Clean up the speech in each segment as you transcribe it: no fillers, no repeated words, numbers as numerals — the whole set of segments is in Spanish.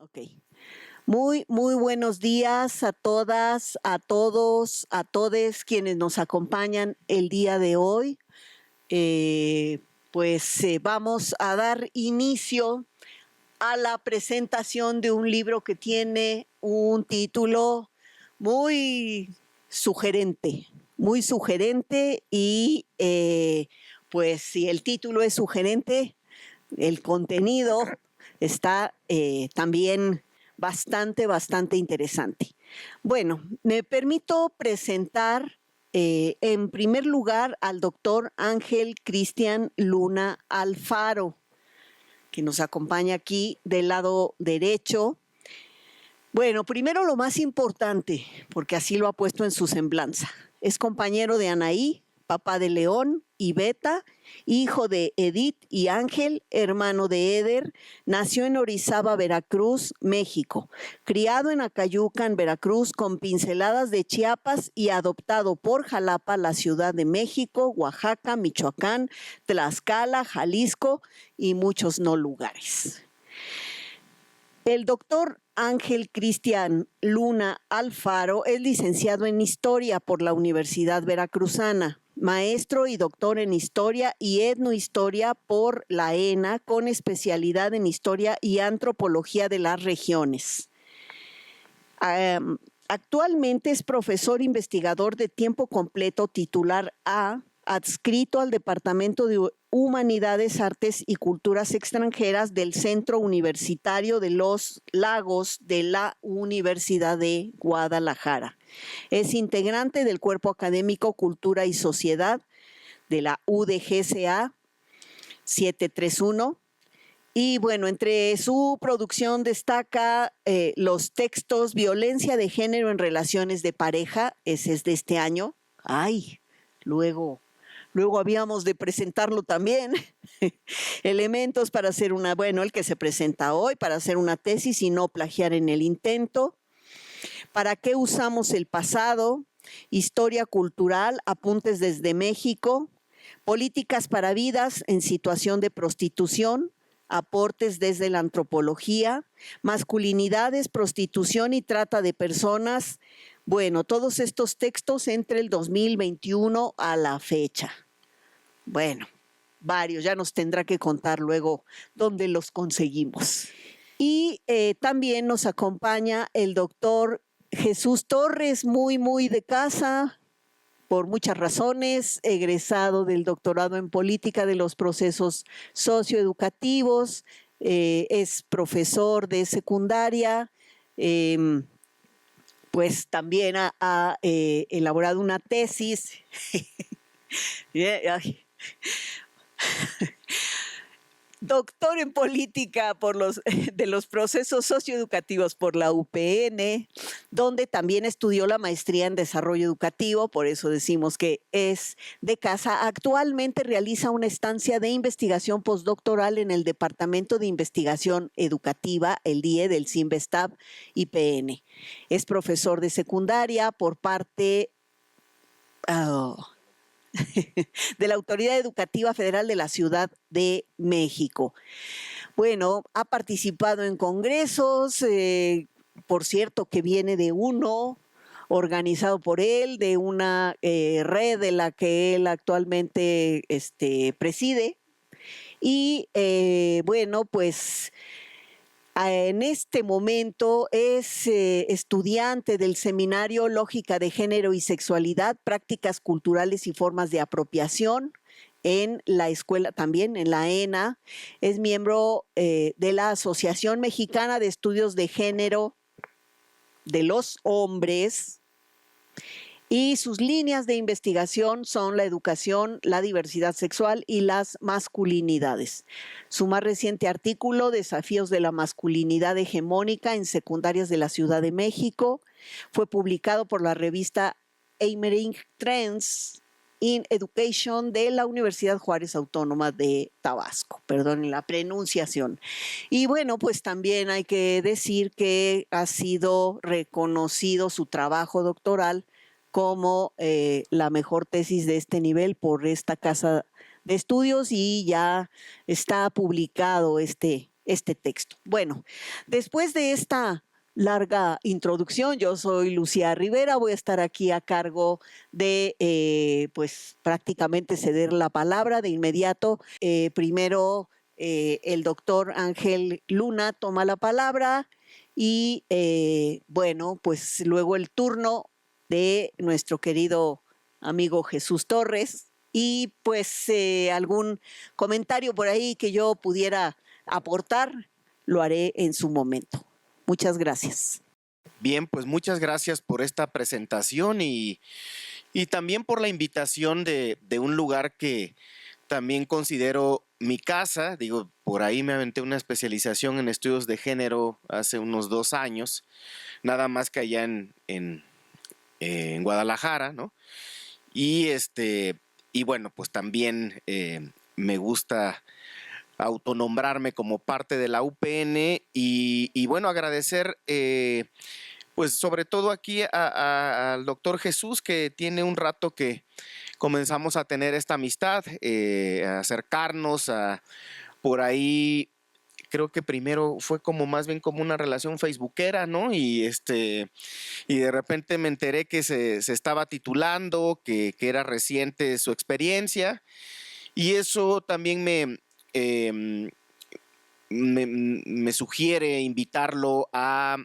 Ok. Muy buenos días a todas, a todos, a todes quienes nos acompañan el día de hoy. Vamos a dar inicio a la presentación de un libro que tiene un título muy sugerente y pues si el título es sugerente, el contenido está también bastante interesante. Bueno, me permito presentar en primer lugar al doctor Ángel Cristian Luna Alfaro, que nos acompaña aquí del lado derecho. Bueno, primero lo más importante, porque así lo ha puesto en su semblanza. Es compañero de Anaí, papá de León y Beta, hijo de Edith y Ángel, hermano de Eder. Nació en Orizaba, Veracruz, México. Criado en Acayucan, Veracruz, con pinceladas de Chiapas y adoptado por Jalapa, la Ciudad de México, Oaxaca, Michoacán, Tlaxcala, Jalisco y muchos no lugares. El doctor Ángel Cristian Luna Alfaro es licenciado en Historia por la Universidad Veracruzana, maestro y doctor en Historia y Etnohistoria por la ENA, con especialidad en Historia y Antropología de las Regiones. Actualmente es profesor investigador de tiempo completo titular A, adscrito al Departamento de Humanidades, Artes y Culturas Extranjeras del Centro Universitario de los Lagos de la Universidad de Guadalajara. Es integrante del Cuerpo Académico Cultura y Sociedad de la UDGCA 731. Y bueno, entre su producción destaca los textos Violencia de Género en Relaciones de Pareja, ese es de este año. Luego habíamos de presentarlo también. Elementos para hacer el que se presenta hoy, para hacer una tesis y no plagiar en el intento. ¿Para qué usamos el pasado? Historia cultural, apuntes desde México. Políticas para vidas en situación de prostitución. Aportes desde la antropología, masculinidades, prostitución y trata de personas. Bueno, todos estos textos entre el 2021 a la fecha. Bueno, varios, ya nos tendrá que contar luego dónde los conseguimos. Y también nos acompaña el doctor Jesús Torres, muy de casa, por muchas razones, egresado del doctorado en política de los procesos socioeducativos, es profesor de secundaria, pues también ha elaborado una tesis. Doctor en política de los procesos socioeducativos por la UPN, donde también estudió la maestría en desarrollo educativo, por eso decimos que es de casa. Actualmente realiza una estancia de investigación postdoctoral en el Departamento de Investigación Educativa, el DIE del CINVESTAB IPN. Es profesor de secundaria por parte de la Autoridad Educativa Federal de la Ciudad de México. Bueno, ha participado en congresos, por cierto que viene de uno organizado por él, de una red de la que él actualmente preside. Y en este momento es estudiante del Seminario Lógica de Género y Sexualidad, Prácticas Culturales y Formas de Apropiación en la escuela, también en la ENA. Es miembro de la Asociación Mexicana de Estudios de Género de los Hombres. Y sus líneas de investigación son la educación, la diversidad sexual y las masculinidades. Su más reciente artículo, Desafíos de la masculinidad hegemónica en secundarias de la Ciudad de México, fue publicado por la revista Emerging Trends in Education de la Universidad Juárez Autónoma de Tabasco. Perdonen la pronunciación. Y bueno, pues también hay que decir que ha sido reconocido su trabajo doctoral como la mejor tesis de este nivel por esta casa de estudios y ya está publicado este este texto. Bueno, después de esta larga introducción, yo soy Lucía Rivera, voy a estar aquí a cargo de, pues prácticamente ceder la palabra de inmediato. Primero, el doctor Ángel Luna toma la palabra y bueno, pues luego el turno de nuestro querido amigo Jesús Torres y pues algún comentario por ahí que yo pudiera aportar, lo haré en su momento. Muchas gracias. Bien, pues muchas gracias por esta presentación y también por la invitación de un lugar que también considero mi casa. Digo, por ahí me aventé una especialización en estudios de género hace unos 2 años, nada más que allá en Guadalajara, ¿no? Y bueno, pues también me gusta autonombrarme como parte de la UPN y bueno, agradecer pues sobre todo aquí al doctor Jesús, que tiene un rato que comenzamos a tener esta amistad, a acercarnos por ahí. Creo que primero fue como más bien como una relación facebookera, ¿no? Y de repente me enteré que se estaba titulando, que era reciente su experiencia, y eso también me sugiere invitarlo a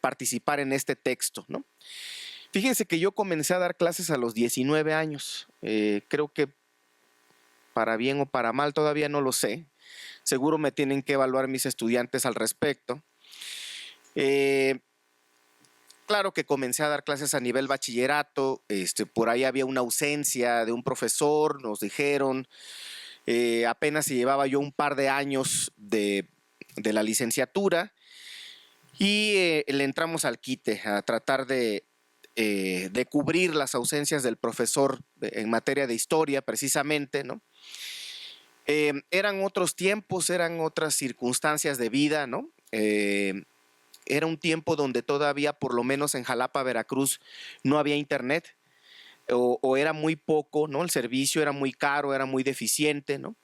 participar en este texto, ¿no? Fíjense que yo comencé a dar clases a los 19 años. Creo que para bien o para mal, todavía no lo sé. Seguro me tienen que evaluar mis estudiantes al respecto. Claro que comencé a dar clases a nivel bachillerato. Por ahí había una ausencia de un profesor, nos dijeron. Apenas si llevaba yo un par de años de la licenciatura y le entramos al quite a tratar de cubrir las ausencias del profesor en materia de historia, precisamente, ¿no? Eran otros tiempos, eran otras circunstancias de vida, ¿no? Era un tiempo donde todavía, por lo menos en Jalapa, Veracruz, no había internet o era muy poco, ¿no? El servicio era muy caro, era muy deficiente, ¿no?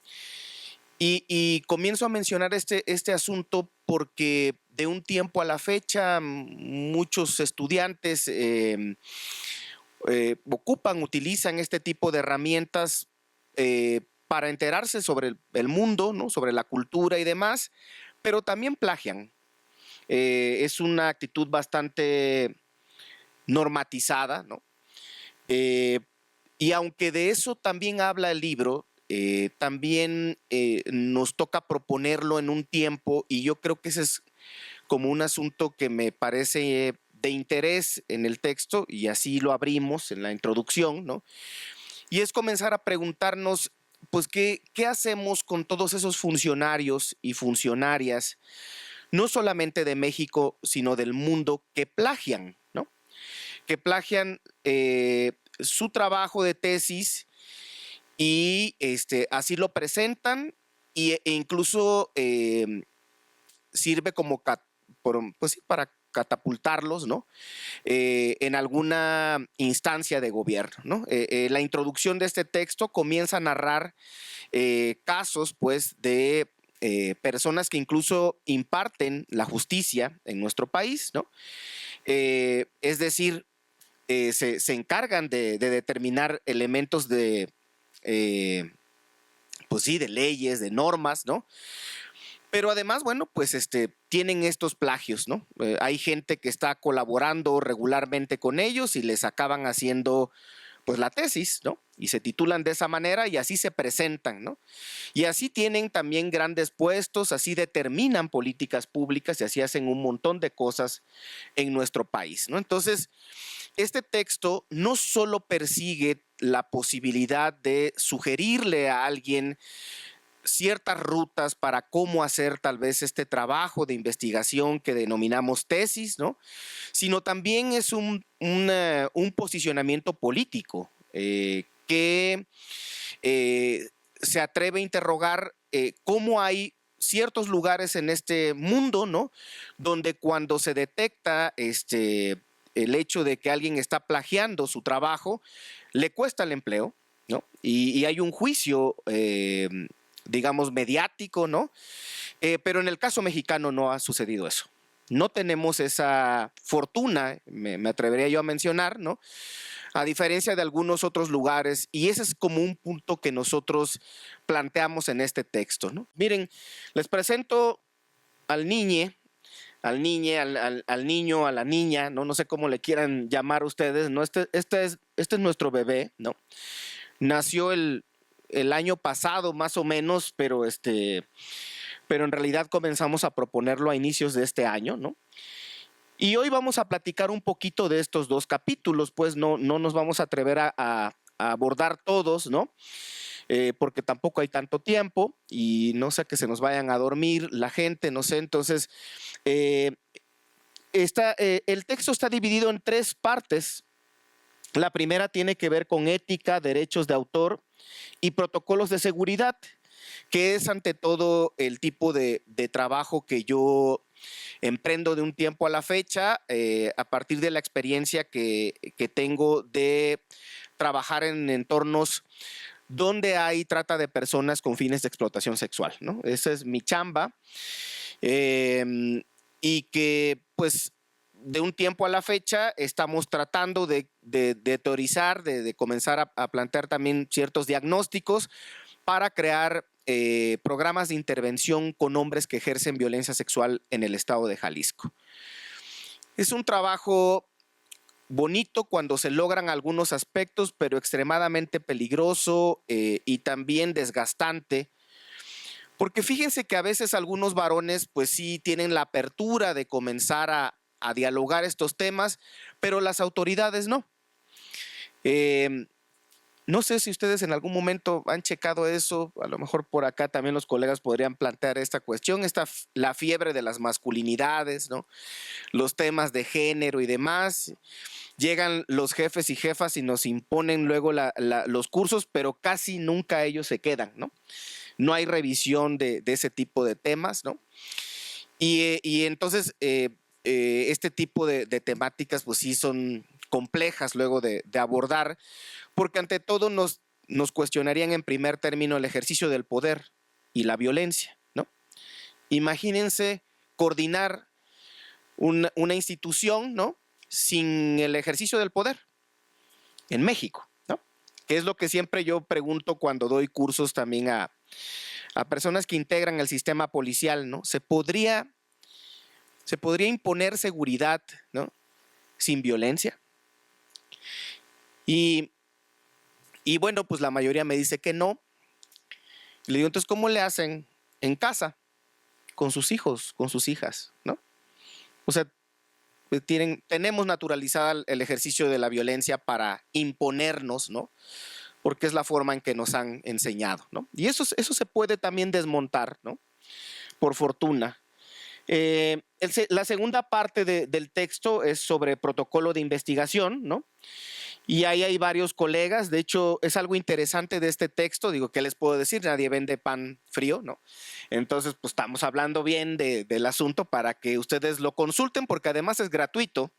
Y comienzo a mencionar este asunto porque de un tiempo a la fecha muchos estudiantes utilizan este tipo de herramientas para enterarse sobre el mundo, ¿no? Sobre la cultura y demás, pero también plagian. Es una actitud bastante normatizada, ¿no? Y aunque de eso también habla el libro, también nos toca proponerlo en un tiempo, y yo creo que ese es como un asunto que me parece de interés en el texto, y así lo abrimos en la introducción, ¿no? Y es comenzar a preguntarnos, pues, ¿qué hacemos con todos esos funcionarios y funcionarias, no solamente de México, sino del mundo, que plagian, ¿no? Que plagian su trabajo de tesis y así lo presentan e incluso sirve como pues, sí, para catapultarlos, ¿no? En alguna instancia de gobierno, ¿no? La introducción de este texto comienza a narrar casos, pues, de personas que incluso imparten la justicia en nuestro país, ¿no? Es decir, se encargan de determinar elementos de, pues sí, de leyes, de normas, ¿no? Pero además, bueno, pues tienen estos plagios, ¿no? Hay gente que está colaborando regularmente con ellos y les acaban haciendo, pues, la tesis, ¿no? Y se titulan de esa manera y así se presentan, ¿no? Y así tienen también grandes puestos, así determinan políticas públicas y así hacen un montón de cosas en nuestro país, ¿no? Entonces, este texto no solo persigue la posibilidad de sugerirle a alguien ciertas rutas para cómo hacer tal vez este trabajo de investigación que denominamos tesis, ¿no? Sino también es un posicionamiento político que se atreve a interrogar cómo hay ciertos lugares en este mundo, ¿no? Donde cuando se detecta el hecho de que alguien está plagiando su trabajo, le cuesta el empleo, ¿no? Y hay un juicio digamos, mediático, ¿no? Pero en el caso mexicano no ha sucedido eso. No tenemos esa fortuna, me atrevería yo a mencionar, ¿no? A diferencia de algunos otros lugares, y ese es como un punto que nosotros planteamos en este texto, ¿no? Miren, les presento al niño, al niño, a la niña, ¿no? No sé cómo le quieran llamar ustedes, ¿no? Este es nuestro bebé, ¿no? Nació el año pasado más o menos, pero en realidad comenzamos a proponerlo a inicios de este año, ¿no? Y hoy vamos a platicar un poquito de estos dos capítulos, pues no nos vamos a atrever a abordar todos, ¿no? Porque tampoco hay tanto tiempo y no sé que se nos vayan a dormir la gente, no sé. Entonces, el texto está dividido en 3 partes. La primera tiene que ver con ética, derechos de autor y protocolos de seguridad, que es ante todo el tipo de trabajo que yo emprendo de un tiempo a la fecha, a partir de la experiencia que tengo de trabajar en entornos donde hay trata de personas con fines de explotación sexual, ¿no? Esa es mi chamba, y que pues de un tiempo a la fecha estamos tratando de teorizar, de comenzar a plantear también ciertos diagnósticos para crear programas de intervención con hombres que ejercen violencia sexual en el estado de Jalisco. Es un trabajo bonito cuando se logran algunos aspectos, pero extremadamente peligroso y también desgastante, porque fíjense que a veces algunos varones pues sí tienen la apertura de comenzar a dialogar estos temas, pero las autoridades no. No sé si ustedes en algún momento han checado eso, a lo mejor por acá también los colegas podrían plantear esta cuestión, la fiebre de las masculinidades, ¿no? Los temas de género y demás. Llegan los jefes y jefas y nos imponen luego los cursos, pero casi nunca ellos se quedan, ¿no? No hay revisión de ese tipo de temas, ¿no? Y entonces este tipo de temáticas pues sí son complejas luego de abordar, porque ante todo nos cuestionarían en primer término el ejercicio del poder y la violencia, ¿no? Imagínense coordinar una institución, ¿no? Sin el ejercicio del poder en México, ¿no? Que es lo que siempre yo pregunto cuando doy cursos también a personas que integran el sistema policial, ¿no? ¿Se podría imponer seguridad, ¿no? Sin violencia? Y bueno, pues la mayoría me dice que no. Le digo, entonces, ¿cómo le hacen en casa? Con sus hijos, con sus hijas, ¿no? O sea, tenemos naturalizada el ejercicio de la violencia para imponernos, ¿no? Porque es la forma en que nos han enseñado, ¿no? Y eso se puede también desmontar, ¿no? Por fortuna. La segunda parte del texto es sobre protocolo de investigación, ¿no? Y ahí hay varios colegas. De hecho, es algo interesante de este texto. Digo, ¿qué les puedo decir? Nadie vende pan frío, ¿no? Entonces, pues estamos hablando bien del asunto para que ustedes lo consulten, porque además es gratuito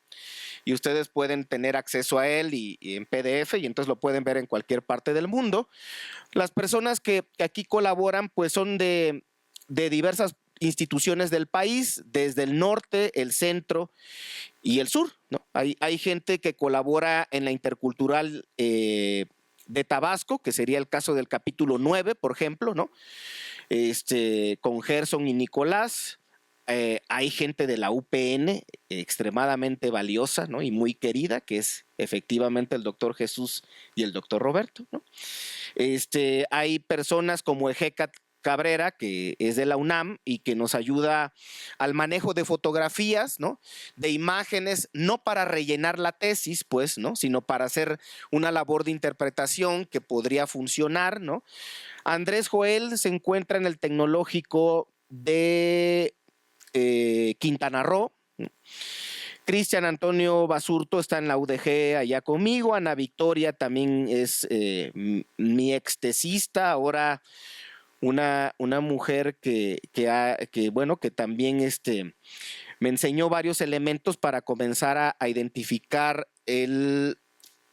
y ustedes pueden tener acceso a él y en PDF, y entonces lo pueden ver en cualquier parte del mundo. Las personas que aquí colaboran, pues son de diversas instituciones del país, desde el norte, el centro y el sur, ¿no? Hay gente que colabora en la Intercultural de Tabasco, que sería el caso del capítulo 9, por ejemplo, ¿no? Con Gerson y Nicolás. Hay gente de la UPN extremadamente valiosa, ¿no? Y muy querida, que es efectivamente el doctor Jesús y el doctor Roberto, ¿no? Hay personas como Ejecat Cabrera, que es de la UNAM y que nos ayuda al manejo de fotografías, ¿no? De imágenes, no para rellenar la tesis, pues, ¿no? Sino para hacer una labor de interpretación que podría funcionar, ¿no? Andrés Joel se encuentra en el Tecnológico de Quintana Roo. Cristian Antonio Basurto está en la UDG allá conmigo. Ana Victoria también es mi ex tesista, ahora una mujer que también me enseñó varios elementos para comenzar a identificar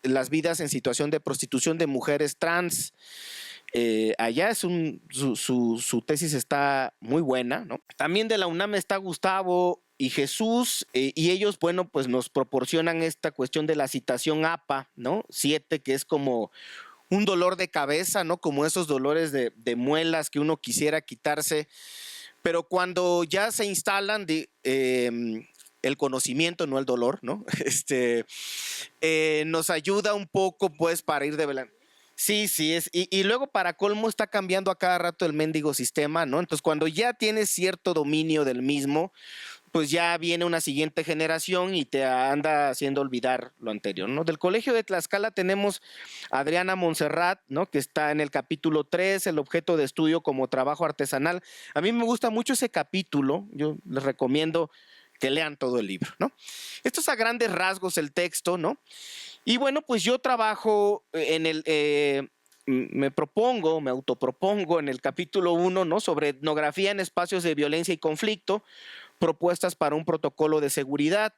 las vidas en situación de prostitución de mujeres trans allá su tesis está muy buena, ¿no? También de la UNAM está Gustavo y Jesús, y ellos, bueno, pues nos proporcionan esta cuestión de la citación APA, ¿no? 7, que es como un dolor de cabeza, ¿no? Como esos dolores de muelas que uno quisiera quitarse, pero cuando ya se instalan el conocimiento, no el dolor, ¿no? Nos ayuda un poco, pues, para ir develando. Sí, sí, y luego para colmo está cambiando a cada rato el mendigo sistema, ¿no? Entonces, cuando ya tienes cierto dominio del mismo, pues ya viene una siguiente generación y te anda haciendo olvidar lo anterior, ¿no? Del Colegio de Tlaxcala tenemos a Adriana Montserrat, ¿no? Que está en el capítulo 3, el objeto de estudio como trabajo artesanal. A mí me gusta mucho ese capítulo, yo les recomiendo que lean todo el libro, ¿no? Esto es a grandes rasgos el texto, ¿no? Y bueno, pues yo trabajo me autopropongo en el capítulo 1, ¿no? Sobre etnografía en espacios de violencia y conflicto, propuestas para un protocolo de seguridad.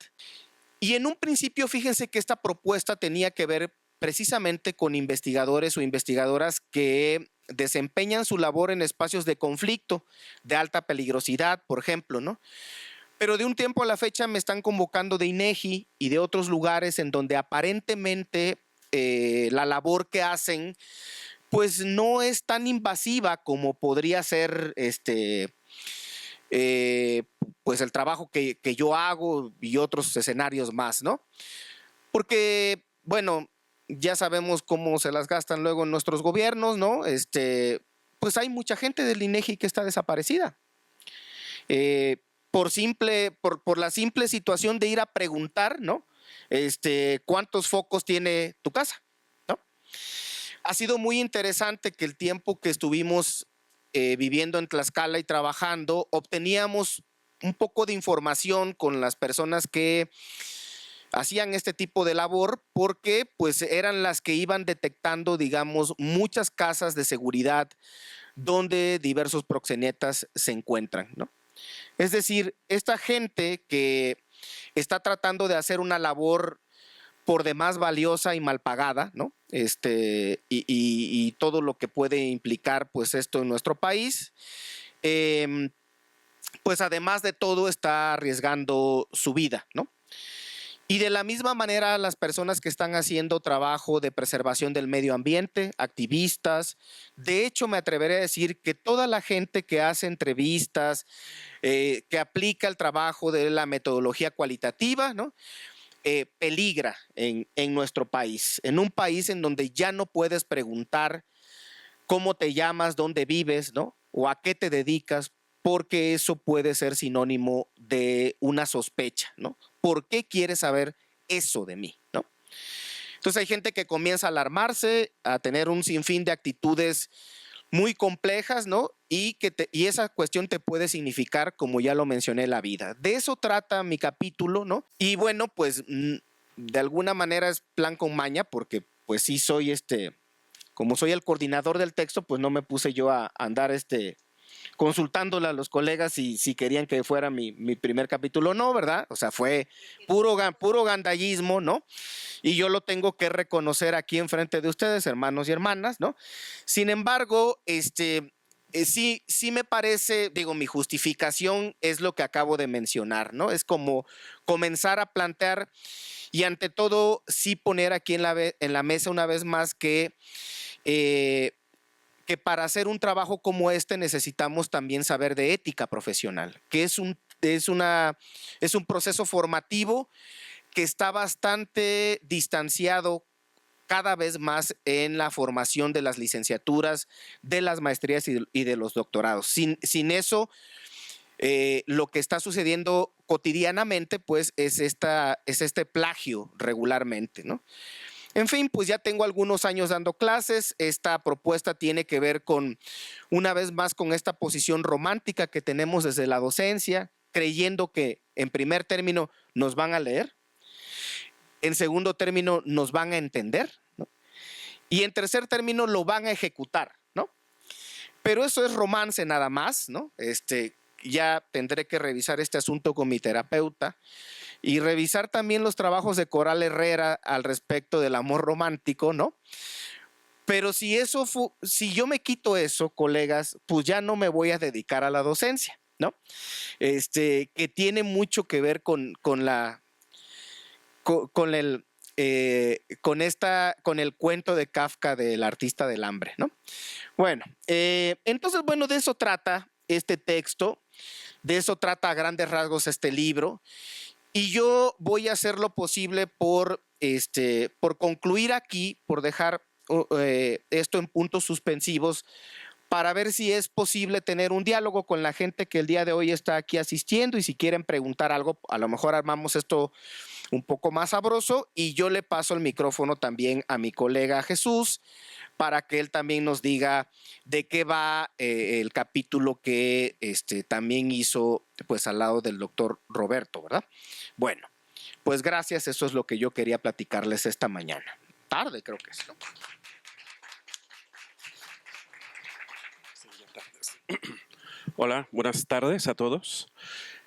Y en un principio, fíjense que esta propuesta tenía que ver precisamente con investigadores o investigadoras que desempeñan su labor en espacios de conflicto, de alta peligrosidad, por ejemplo, ¿no? Pero de un tiempo a la fecha me están convocando de INEGI y de otros lugares en donde aparentemente la labor que hacen pues no es tan invasiva como podría ser pues el trabajo que yo hago y otros escenarios más, ¿no? Porque, bueno, ya sabemos cómo se las gastan luego en nuestros gobiernos, ¿no? Pues hay mucha gente del INEGI que está desaparecida. Por la simple situación de ir a preguntar, ¿no? ¿Cuántos focos tiene tu casa? ¿No? Ha sido muy interesante que el tiempo que estuvimos viviendo en Tlaxcala y trabajando, obteníamos un poco de información con las personas que hacían este tipo de labor, porque pues eran las que iban detectando, digamos, muchas casas de seguridad donde diversos proxenetas se encuentran, ¿no? Es decir, esta gente que está tratando de hacer una labor por demás valiosa y mal pagada, ¿no? Y todo lo que puede implicar, pues, esto en nuestro país, pues, además de todo, está arriesgando su vida, ¿no? Y de la misma manera, las personas que están haciendo trabajo de preservación del medio ambiente, activistas, de hecho me atreveré a decir que toda la gente que hace entrevistas, que aplica el trabajo de la metodología cualitativa, ¿no? Peligra en nuestro país, en un país en donde ya no puedes preguntar cómo te llamas, dónde vives, ¿no? O a qué te dedicas, porque eso puede ser sinónimo de una sospecha, ¿no? ¿Por qué quieres saber eso de mí, ¿no? Entonces hay gente que comienza a alarmarse, a tener un sinfín de actitudes muy complejas, ¿no? Y esa cuestión te puede significar, como ya lo mencioné, la vida. De eso trata mi capítulo, ¿no? Y bueno, pues de alguna manera es plan con maña, porque pues sí soy como soy el coordinador del texto, pues no me puse yo a andar consultándole a los colegas si querían que fuera mi primer capítulo, no, ¿verdad? O sea, fue puro gandallismo, ¿no? Y yo lo tengo que reconocer aquí enfrente de ustedes, hermanos y hermanas, ¿no? Sin embargo, sí me parece, digo, mi justificación es lo que acabo de mencionar, ¿no? Es como comenzar a plantear y ante todo sí poner aquí en la mesa una vez más que para hacer un trabajo como este necesitamos también saber de ética profesional, que es un proceso formativo que está bastante distanciado cada vez más en la formación de las licenciaturas, de las maestrías y de los doctorados. Sin eso, lo que está sucediendo cotidianamente, pues, es este plagio regularmente, ¿no? En fin, pues ya tengo algunos años dando clases. Esta propuesta tiene que ver una vez más, con esta posición romántica que tenemos desde la docencia, creyendo que en primer término nos van a leer, en segundo término nos van a entender, ¿no? Y en tercer término lo van a ejecutar, ¿no? Pero eso es romance nada más, ¿no? Ya tendré que revisar este asunto con mi terapeuta y revisar también los trabajos de Coral Herrera al respecto del amor romántico, ¿no? Pero si yo me quito eso, colegas, pues ya no me voy a dedicar a la docencia, ¿no? Que tiene mucho que ver con el cuento de Kafka del artista del hambre, ¿no? Bueno, entonces, bueno, de eso trata este texto, de eso trata a grandes rasgos este libro, y yo voy a hacer lo posible por concluir aquí, por dejar esto en puntos suspensivos, para ver si es posible tener un diálogo con la gente que el día de hoy está aquí asistiendo, y si quieren preguntar algo, a lo mejor armamos esto un poco más sabroso, y yo le paso el micrófono también a mi colega Jesús para que él también nos diga de qué va el capítulo que también hizo pues al lado del doctor Roberto, ¿verdad? Bueno, pues gracias, eso es lo que yo quería platicarles esta mañana. Tarde creo que es, ¿no? Hola, buenas tardes a todos.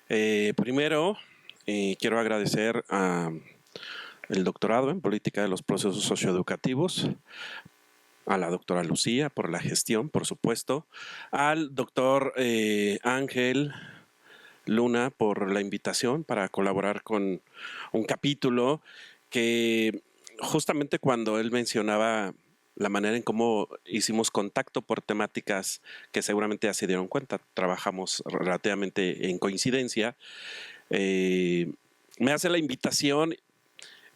Primero, quiero agradecer al doctorado en Política de los Procesos Socioeducativos, a la doctora Lucía por la gestión, por supuesto, al doctor Ángel Luna por la invitación para colaborar con un capítulo que justamente cuando él mencionaba la manera en cómo hicimos contacto por temáticas que seguramente ya se dieron cuenta, trabajamos relativamente en coincidencia, me hace la invitación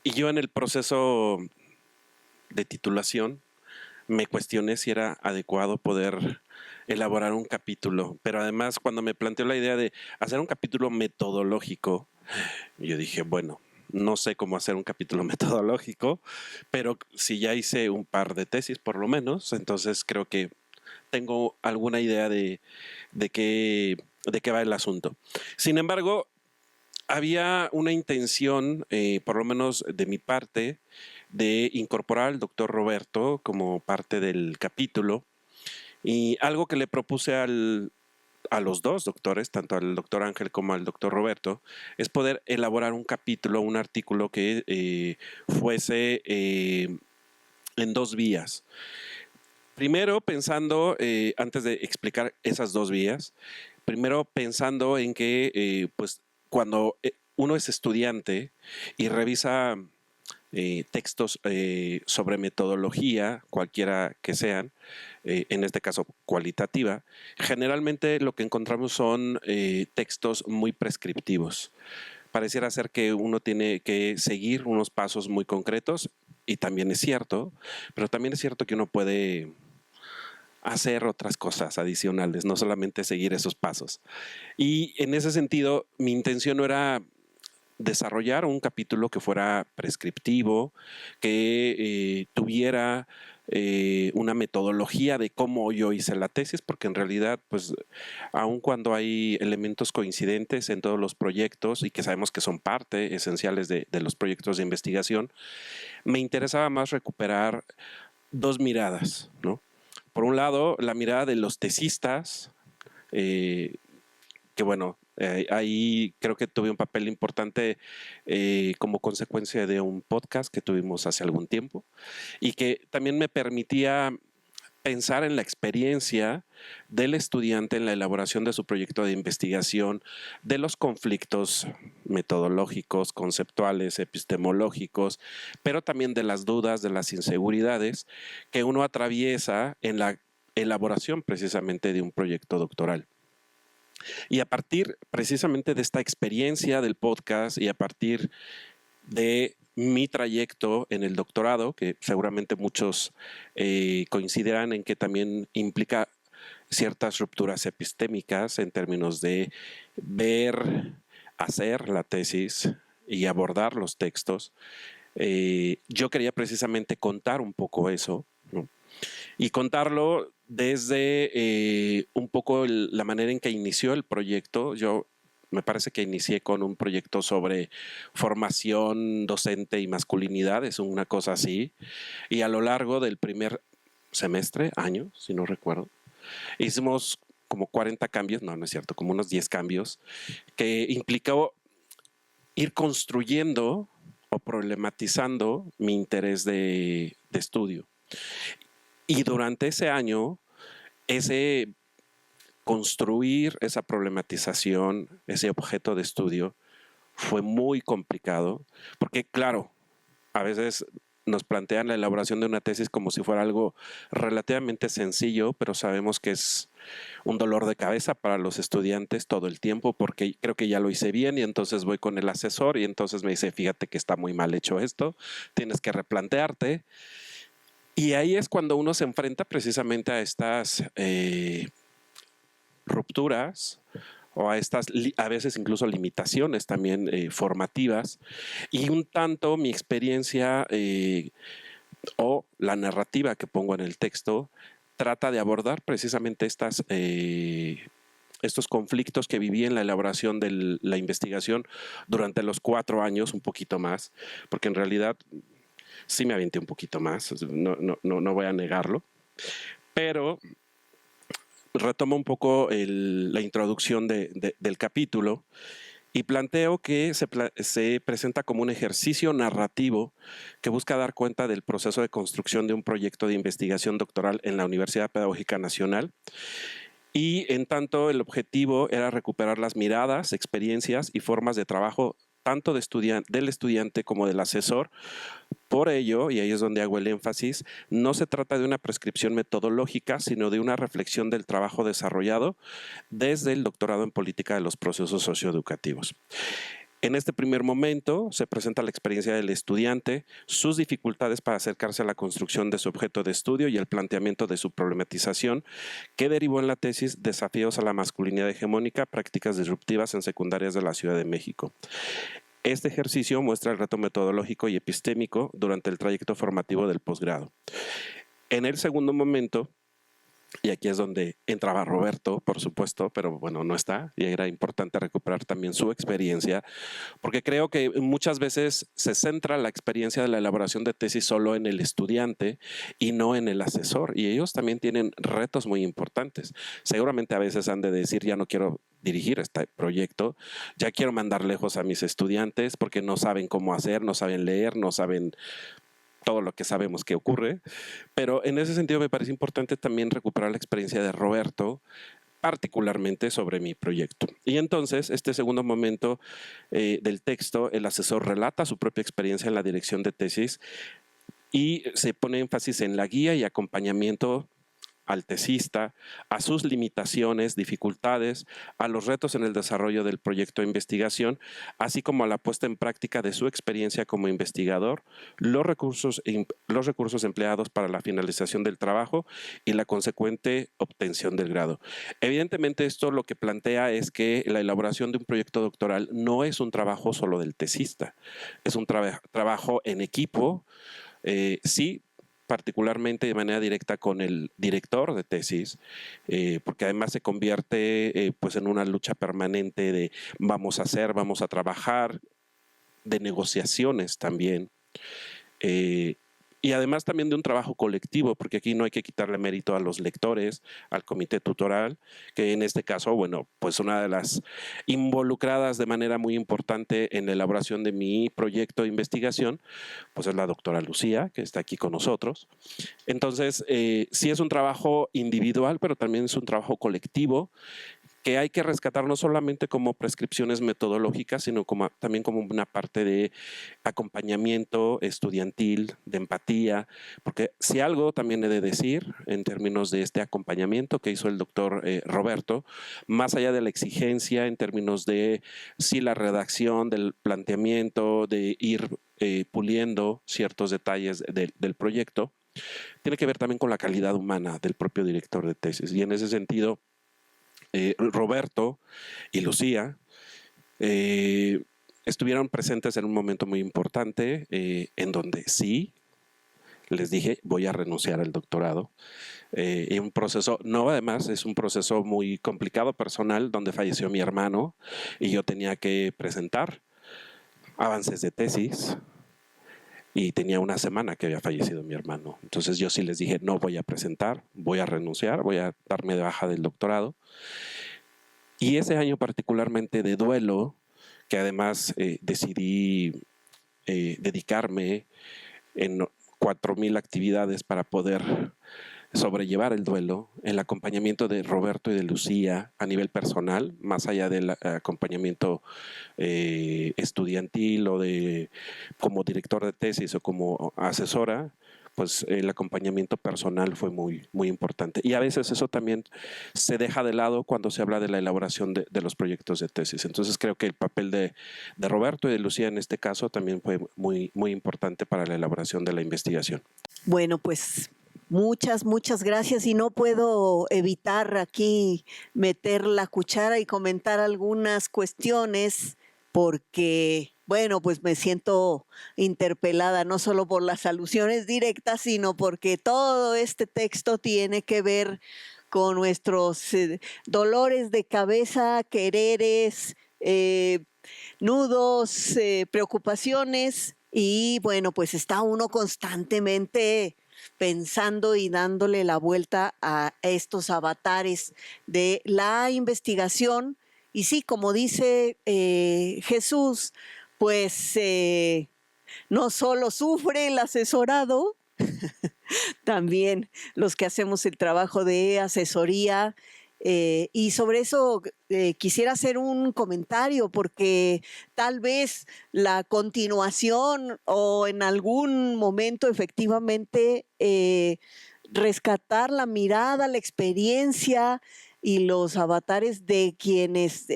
y yo en el proceso de titulación me cuestioné si era adecuado poder elaborar un capítulo, pero además cuando me planteó la idea de hacer un capítulo metodológico, yo dije, bueno, no sé cómo hacer un capítulo metodológico, pero si ya hice un par de tesis por lo menos, entonces creo que tengo alguna idea de qué va el asunto. Sin embargo, había una intención, por lo menos de mi parte, de incorporar al doctor Roberto como parte del capítulo, y algo que le propuse a los dos doctores, tanto al doctor Ángel como al doctor Roberto, es poder elaborar un capítulo, un artículo que fuese en dos vías. Primero pensando, antes de explicar esas dos vías, primero pensando en que pues cuando uno es estudiante y revisa textos sobre metodología, cualquiera que sean, en este caso cualitativa, generalmente lo que encontramos son textos muy prescriptivos. Pareciera ser que uno tiene que seguir unos pasos muy concretos, y también es cierto, pero también es cierto que uno puede hacer otras cosas adicionales, no solamente seguir esos pasos. Y en ese sentido, mi intención no era desarrollar un capítulo que fuera prescriptivo, que tuviera una metodología de cómo yo hice la tesis, porque en realidad, pues, aun cuando hay elementos coincidentes en todos los proyectos y que sabemos que son parte esenciales de los proyectos de investigación, me interesaba más recuperar dos miradas, ¿no? Por un lado, la mirada de los tesistas, que bueno, ahí creo que tuve un papel importante como consecuencia de un podcast que tuvimos hace algún tiempo, y que también me permitía pensar en la experiencia del estudiante en la elaboración de su proyecto de investigación, de los conflictos metodológicos, conceptuales, epistemológicos, pero también de las dudas, de las inseguridades que uno atraviesa en la elaboración precisamente de un proyecto doctoral. Y a partir precisamente de esta experiencia del podcast y a partir de mi trayecto en el doctorado, que seguramente muchos coincidirán en que también implica ciertas rupturas epistémicas en términos de ver, hacer la tesis y abordar los textos. Yo quería precisamente contar un poco eso, ¿no? Y contarlo desde un poco la manera en que inició el proyecto. Yo me parece que inicié con un proyecto sobre formación docente y masculinidad, es una cosa así. Y a lo largo del primer semestre, año, si no recuerdo, hicimos como 40 cambios, no es cierto, como unos 10 cambios, que implicó ir construyendo o problematizando mi interés de estudio. Y durante ese año, ese construir esa problematización, ese objeto de estudio, fue muy complicado, porque claro, a veces nos plantean la elaboración de una tesis como si fuera algo relativamente sencillo, pero sabemos que es un dolor de cabeza para los estudiantes todo el tiempo, porque creo que ya lo hice bien y entonces voy con el asesor y entonces me dice, fíjate que está muy mal hecho esto, tienes que replantearte. Y ahí es cuando uno se enfrenta precisamente a estas rupturas o a estas a veces incluso limitaciones también formativas, y un tanto mi experiencia o la narrativa que pongo en el texto trata de abordar precisamente estos conflictos que viví en la elaboración de la investigación durante los 4 años, un poquito más, porque en realidad sí me aventé un poquito más, no voy a negarlo, pero retomo un poco la introducción del capítulo y planteo que se presenta como un ejercicio narrativo que busca dar cuenta del proceso de construcción de un proyecto de investigación doctoral en la Universidad Pedagógica Nacional. Y en tanto, el objetivo era recuperar las miradas, experiencias y formas de trabajo tanto del estudiante como del asesor. Por ello, y ahí es donde hago el énfasis, no se trata de una prescripción metodológica, sino de una reflexión del trabajo desarrollado desde el doctorado en política de los procesos socioeducativos. En este primer momento se presenta la experiencia del estudiante, sus dificultades para acercarse a la construcción de su objeto de estudio y el planteamiento de su problematización, que derivó en la tesis Desafíos a la masculinidad hegemónica, prácticas disruptivas en secundarias de la Ciudad de México. Este ejercicio muestra el reto metodológico y epistémico durante el trayecto formativo del posgrado. En el segundo momento, y aquí es donde entraba Roberto, por supuesto, pero bueno, no está, y era importante recuperar también su experiencia, porque creo que muchas veces se centra la experiencia de la elaboración de tesis solo en el estudiante y no en el asesor, y ellos también tienen retos muy importantes. Seguramente a veces han de decir, ya no quiero dirigir este proyecto, ya quiero mandar lejos a mis estudiantes porque no saben cómo hacer, no saben leer, no saben todo lo que sabemos que ocurre, pero en ese sentido me parece importante también recuperar la experiencia de Roberto, particularmente sobre mi proyecto. Y entonces, este segundo momento del texto, el asesor relata su propia experiencia en la dirección de tesis y se pone énfasis en la guía y acompañamiento al tesista, a sus limitaciones, dificultades, a los retos en el desarrollo del proyecto de investigación, así como a la puesta en práctica de su experiencia como investigador, los recursos empleados para la finalización del trabajo y la consecuente obtención del grado. Evidentemente, esto lo que plantea es que la elaboración de un proyecto doctoral no es un trabajo solo del tesista, es un trabajo en equipo, sí, particularmente de manera directa con el director de tesis, porque además se convierte pues en una lucha permanente de vamos a hacer, vamos a trabajar, de negociaciones también. Y además también de un trabajo colectivo, porque aquí no hay que quitarle mérito a los lectores, al comité tutoral, que en este caso, bueno, pues una de las involucradas de manera muy importante en la elaboración de mi proyecto de investigación, pues es la doctora Lucía, que está aquí con nosotros. Entonces, sí es un trabajo individual, pero también es un trabajo colectivo, que hay que rescatar no solamente como prescripciones metodológicas, sino también como una parte de acompañamiento estudiantil, de empatía, porque si algo también he de decir en términos de este acompañamiento que hizo el doctor Roberto, más allá de la exigencia en términos de sí la redacción del planteamiento, de ir puliendo ciertos detalles del proyecto, tiene que ver también con la calidad humana del propio director de tesis. Y en ese sentido, Roberto y Lucía estuvieron presentes en un momento muy importante en donde sí les dije voy a renunciar al doctorado. Y un proceso, no, además es un proceso muy complicado personal donde falleció mi hermano y yo tenía que presentar avances de tesis y tenía una semana que había fallecido mi hermano. Entonces yo sí les dije no voy a presentar, voy a renunciar, voy a darme de baja del doctorado. Y ese año particularmente de duelo, que además decidí dedicarme en 4,000 actividades para poder sobrellevar el duelo, el acompañamiento de Roberto y de Lucía a nivel personal, más allá del acompañamiento estudiantil o de como director de tesis o como asesora, pues el acompañamiento personal fue muy importante. Y a veces eso también se deja de lado cuando se habla de la elaboración de los proyectos de tesis. Entonces creo que el papel de Roberto y de Lucía en este caso también fue muy importante para la elaboración de la investigación. Bueno, pues muchas gracias, y no puedo evitar aquí meter la cuchara y comentar algunas cuestiones porque, bueno, pues me siento interpelada no solo por las alusiones directas, sino porque todo este texto tiene que ver con nuestros dolores de cabeza, quereres, nudos, preocupaciones, y bueno, pues está uno constantemente pensando y dándole la vuelta a estos avatares de la investigación. Y sí, como dice Jesús, pues no solo sufre el asesorado, también los que hacemos el trabajo de asesoría. Y sobre eso quisiera hacer un comentario, porque tal vez la continuación o en algún momento efectivamente rescatar la mirada, la experiencia y los avatares de quienes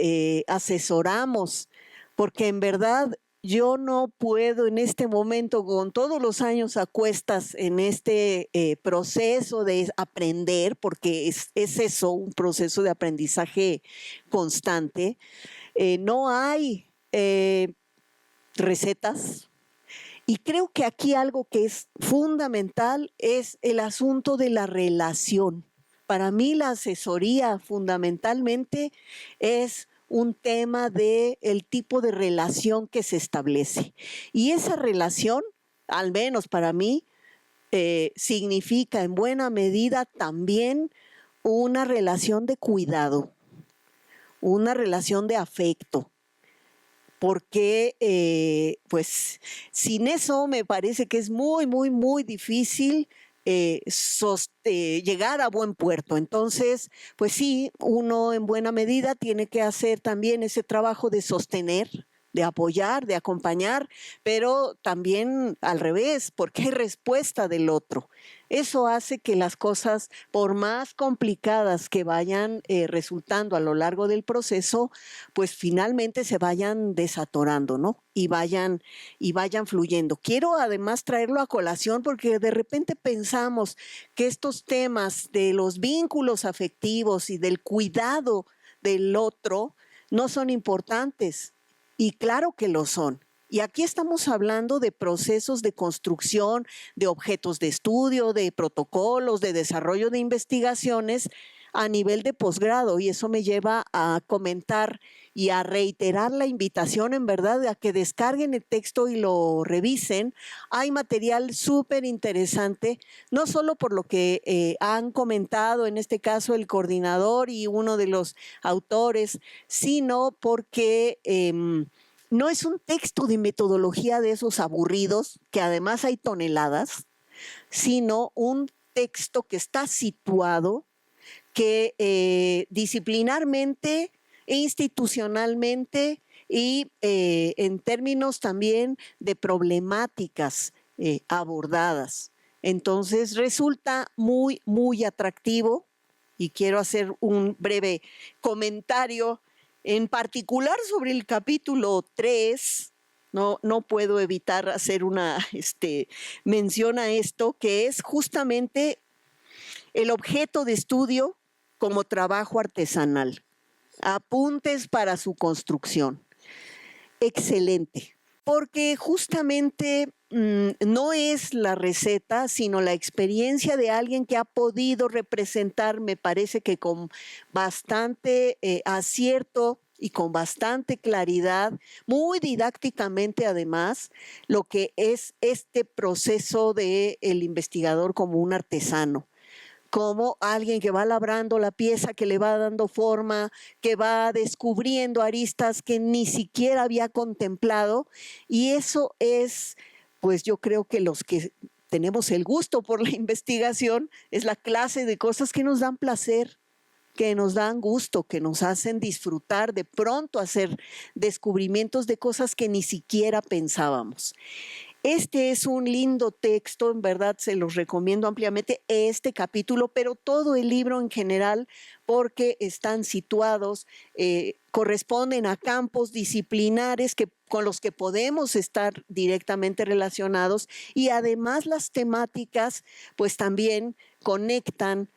asesoramos, porque en verdad yo no puedo en este momento, con todos los años a cuestas en este proceso de aprender, porque es eso, un proceso de aprendizaje constante. No hay recetas. Y creo que aquí algo que es fundamental es el asunto de la relación. Para mí la asesoría fundamentalmente es un tema de el tipo de relación que se establece. Y esa relación, al menos para mí, significa en buena medida también una relación de cuidado, una relación de afecto. Porque pues sin eso me parece que es muy difícil llegar a buen puerto. Entonces, pues sí, uno en buena medida tiene que hacer también ese trabajo de sostener, de apoyar, de acompañar, pero también al revés, porque hay respuesta del otro. Eso hace que las cosas, por más complicadas que vayan resultando a lo largo del proceso, pues finalmente se vayan desatorando, ¿no? Y vayan fluyendo. Quiero además traerlo a colación porque de repente pensamos que estos temas de los vínculos afectivos y del cuidado del otro no son importantes. Y claro que lo son. Y aquí estamos hablando de procesos de construcción, de objetos de estudio, de protocolos, de desarrollo de investigaciones a nivel de posgrado. Y eso me lleva a comentar y a reiterar la invitación, en verdad, a que descarguen el texto y lo revisen. Hay material súper interesante, no solo por lo que han comentado, en este caso el coordinador y uno de los autores, sino porque no es un texto de metodología de esos aburridos, que además hay toneladas, sino un texto que está situado, que disciplinarmente e institucionalmente y en términos también de problemáticas abordadas. Entonces resulta muy atractivo, y quiero hacer un breve comentario en particular sobre el capítulo 3. No puedo evitar hacer una mención a esto, que es justamente el objeto de estudio como trabajo artesanal. Apuntes para su construcción. Excelente, porque justamente no es la receta, sino la experiencia de alguien que ha podido representar, me parece que con bastante acierto y con bastante claridad, muy didácticamente además, lo que es este proceso del investigador como un artesano, como alguien que va labrando la pieza, que le va dando forma, que va descubriendo aristas que ni siquiera había contemplado. Y eso es, pues yo creo que los que tenemos el gusto por la investigación, es la clase de cosas que nos dan placer, que nos dan gusto, que nos hacen disfrutar, de pronto hacer descubrimientos de cosas que ni siquiera pensábamos. Este es un lindo texto, en verdad se los recomiendo ampliamente, este capítulo, pero todo el libro en general, porque están situados, corresponden a campos disciplinares con los que podemos estar directamente relacionados, y además las temáticas pues también conectan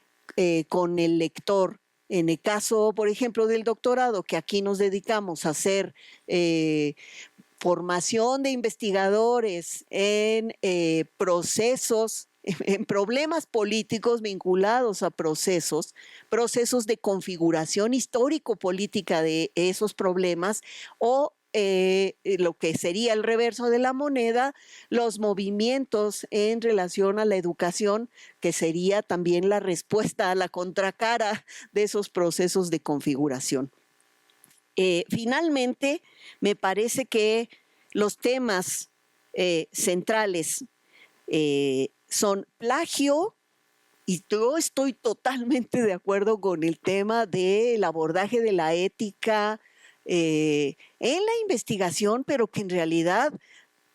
con el lector. En el caso, por ejemplo, del doctorado, que aquí nos dedicamos a hacer formación de investigadores en procesos, en problemas políticos vinculados a procesos de configuración histórico-política de esos problemas, o lo que sería el reverso de la moneda, los movimientos en relación a la educación, que sería también la respuesta a la contracara de esos procesos de configuración. Finalmente, me parece que los temas centrales son plagio, y yo estoy totalmente de acuerdo con el tema del abordaje de la ética en la investigación, pero que en realidad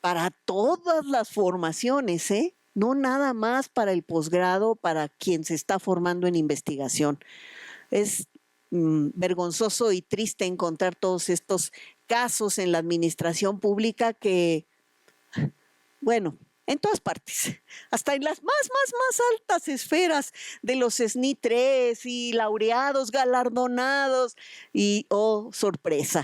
para todas las formaciones, no nada más para el posgrado, para quien se está formando en investigación. Es vergonzoso y triste encontrar todos estos casos en la administración pública que, bueno, en todas partes, hasta en las más altas esferas de los SNI 3 y laureados, galardonados, y sorpresa,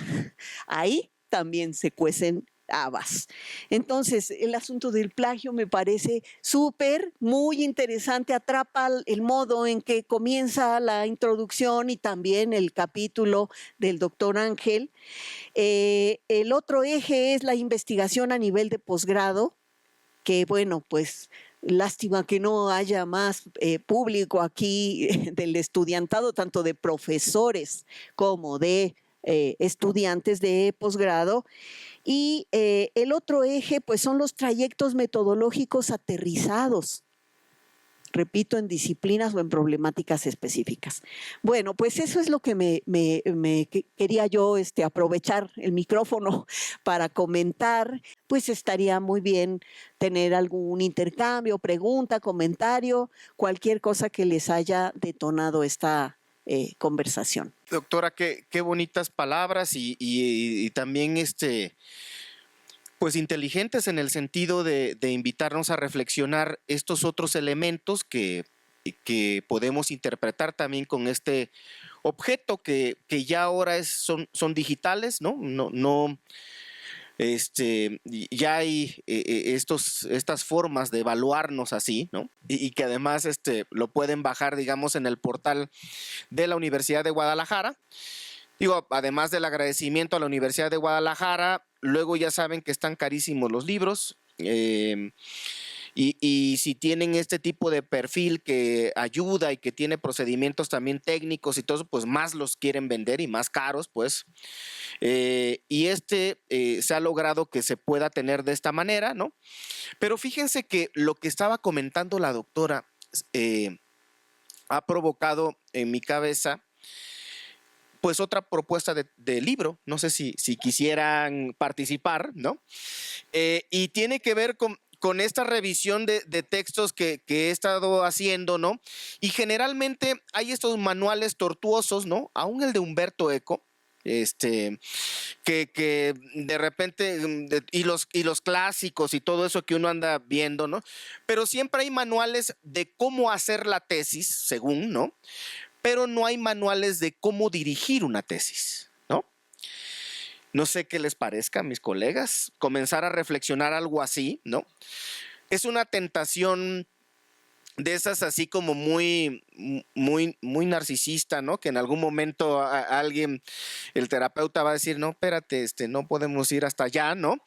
ahí también se cuecen habas. Entonces, el asunto del plagio me parece súper, muy interesante, atrapa el modo en que comienza la introducción y también el capítulo del doctor Ángel. El otro eje es la investigación a nivel de posgrado, que bueno, pues lástima que no haya más público aquí del estudiantado, tanto de profesores como de estudiantes de posgrado. Y el otro eje pues son los trayectos metodológicos aterrizados, repito, en disciplinas o en problemáticas específicas. Bueno, pues eso es lo que me quería yo aprovechar el micrófono para comentar. Pues estaría muy bien tener algún intercambio, pregunta, comentario, cualquier cosa que les haya detonado esta conversación. Doctora, qué bonitas palabras y también pues inteligentes en el sentido de invitarnos a reflexionar estos otros elementos que podemos interpretar también con este objeto que ya ahora son digitales, ¿no? Ya hay estas formas de evaluarnos así, ¿no? Y que además lo pueden bajar, digamos, en el portal de la Universidad de Guadalajara. Digo, además del agradecimiento a la Universidad de Guadalajara, luego ya saben que están carísimos los libros, y si tienen este tipo de perfil que ayuda y que tiene procedimientos también técnicos y todo eso, pues más los quieren vender y más caros, pues. Y se ha logrado que se pueda tener de esta manera, ¿no? Pero fíjense que lo que estaba comentando la doctora ha provocado en mi cabeza pues otra propuesta de libro, no sé si quisieran participar, ¿no? Y tiene que ver con esta revisión de textos que he estado haciendo, ¿no? Y generalmente hay estos manuales tortuosos, ¿no? Aún el de Humberto Eco, que de repente, y los clásicos y todo eso que uno anda viendo, ¿no? Pero siempre hay manuales de cómo hacer la tesis, según, ¿no? Pero no hay manuales de cómo dirigir una tesis, ¿no? No sé qué les parezca a mis colegas, comenzar a reflexionar algo así, ¿no? Es una tentación de esas así como muy narcisista, ¿no? Que en algún momento alguien, el terapeuta va a decir, no, espérate, no podemos ir hasta allá, ¿no?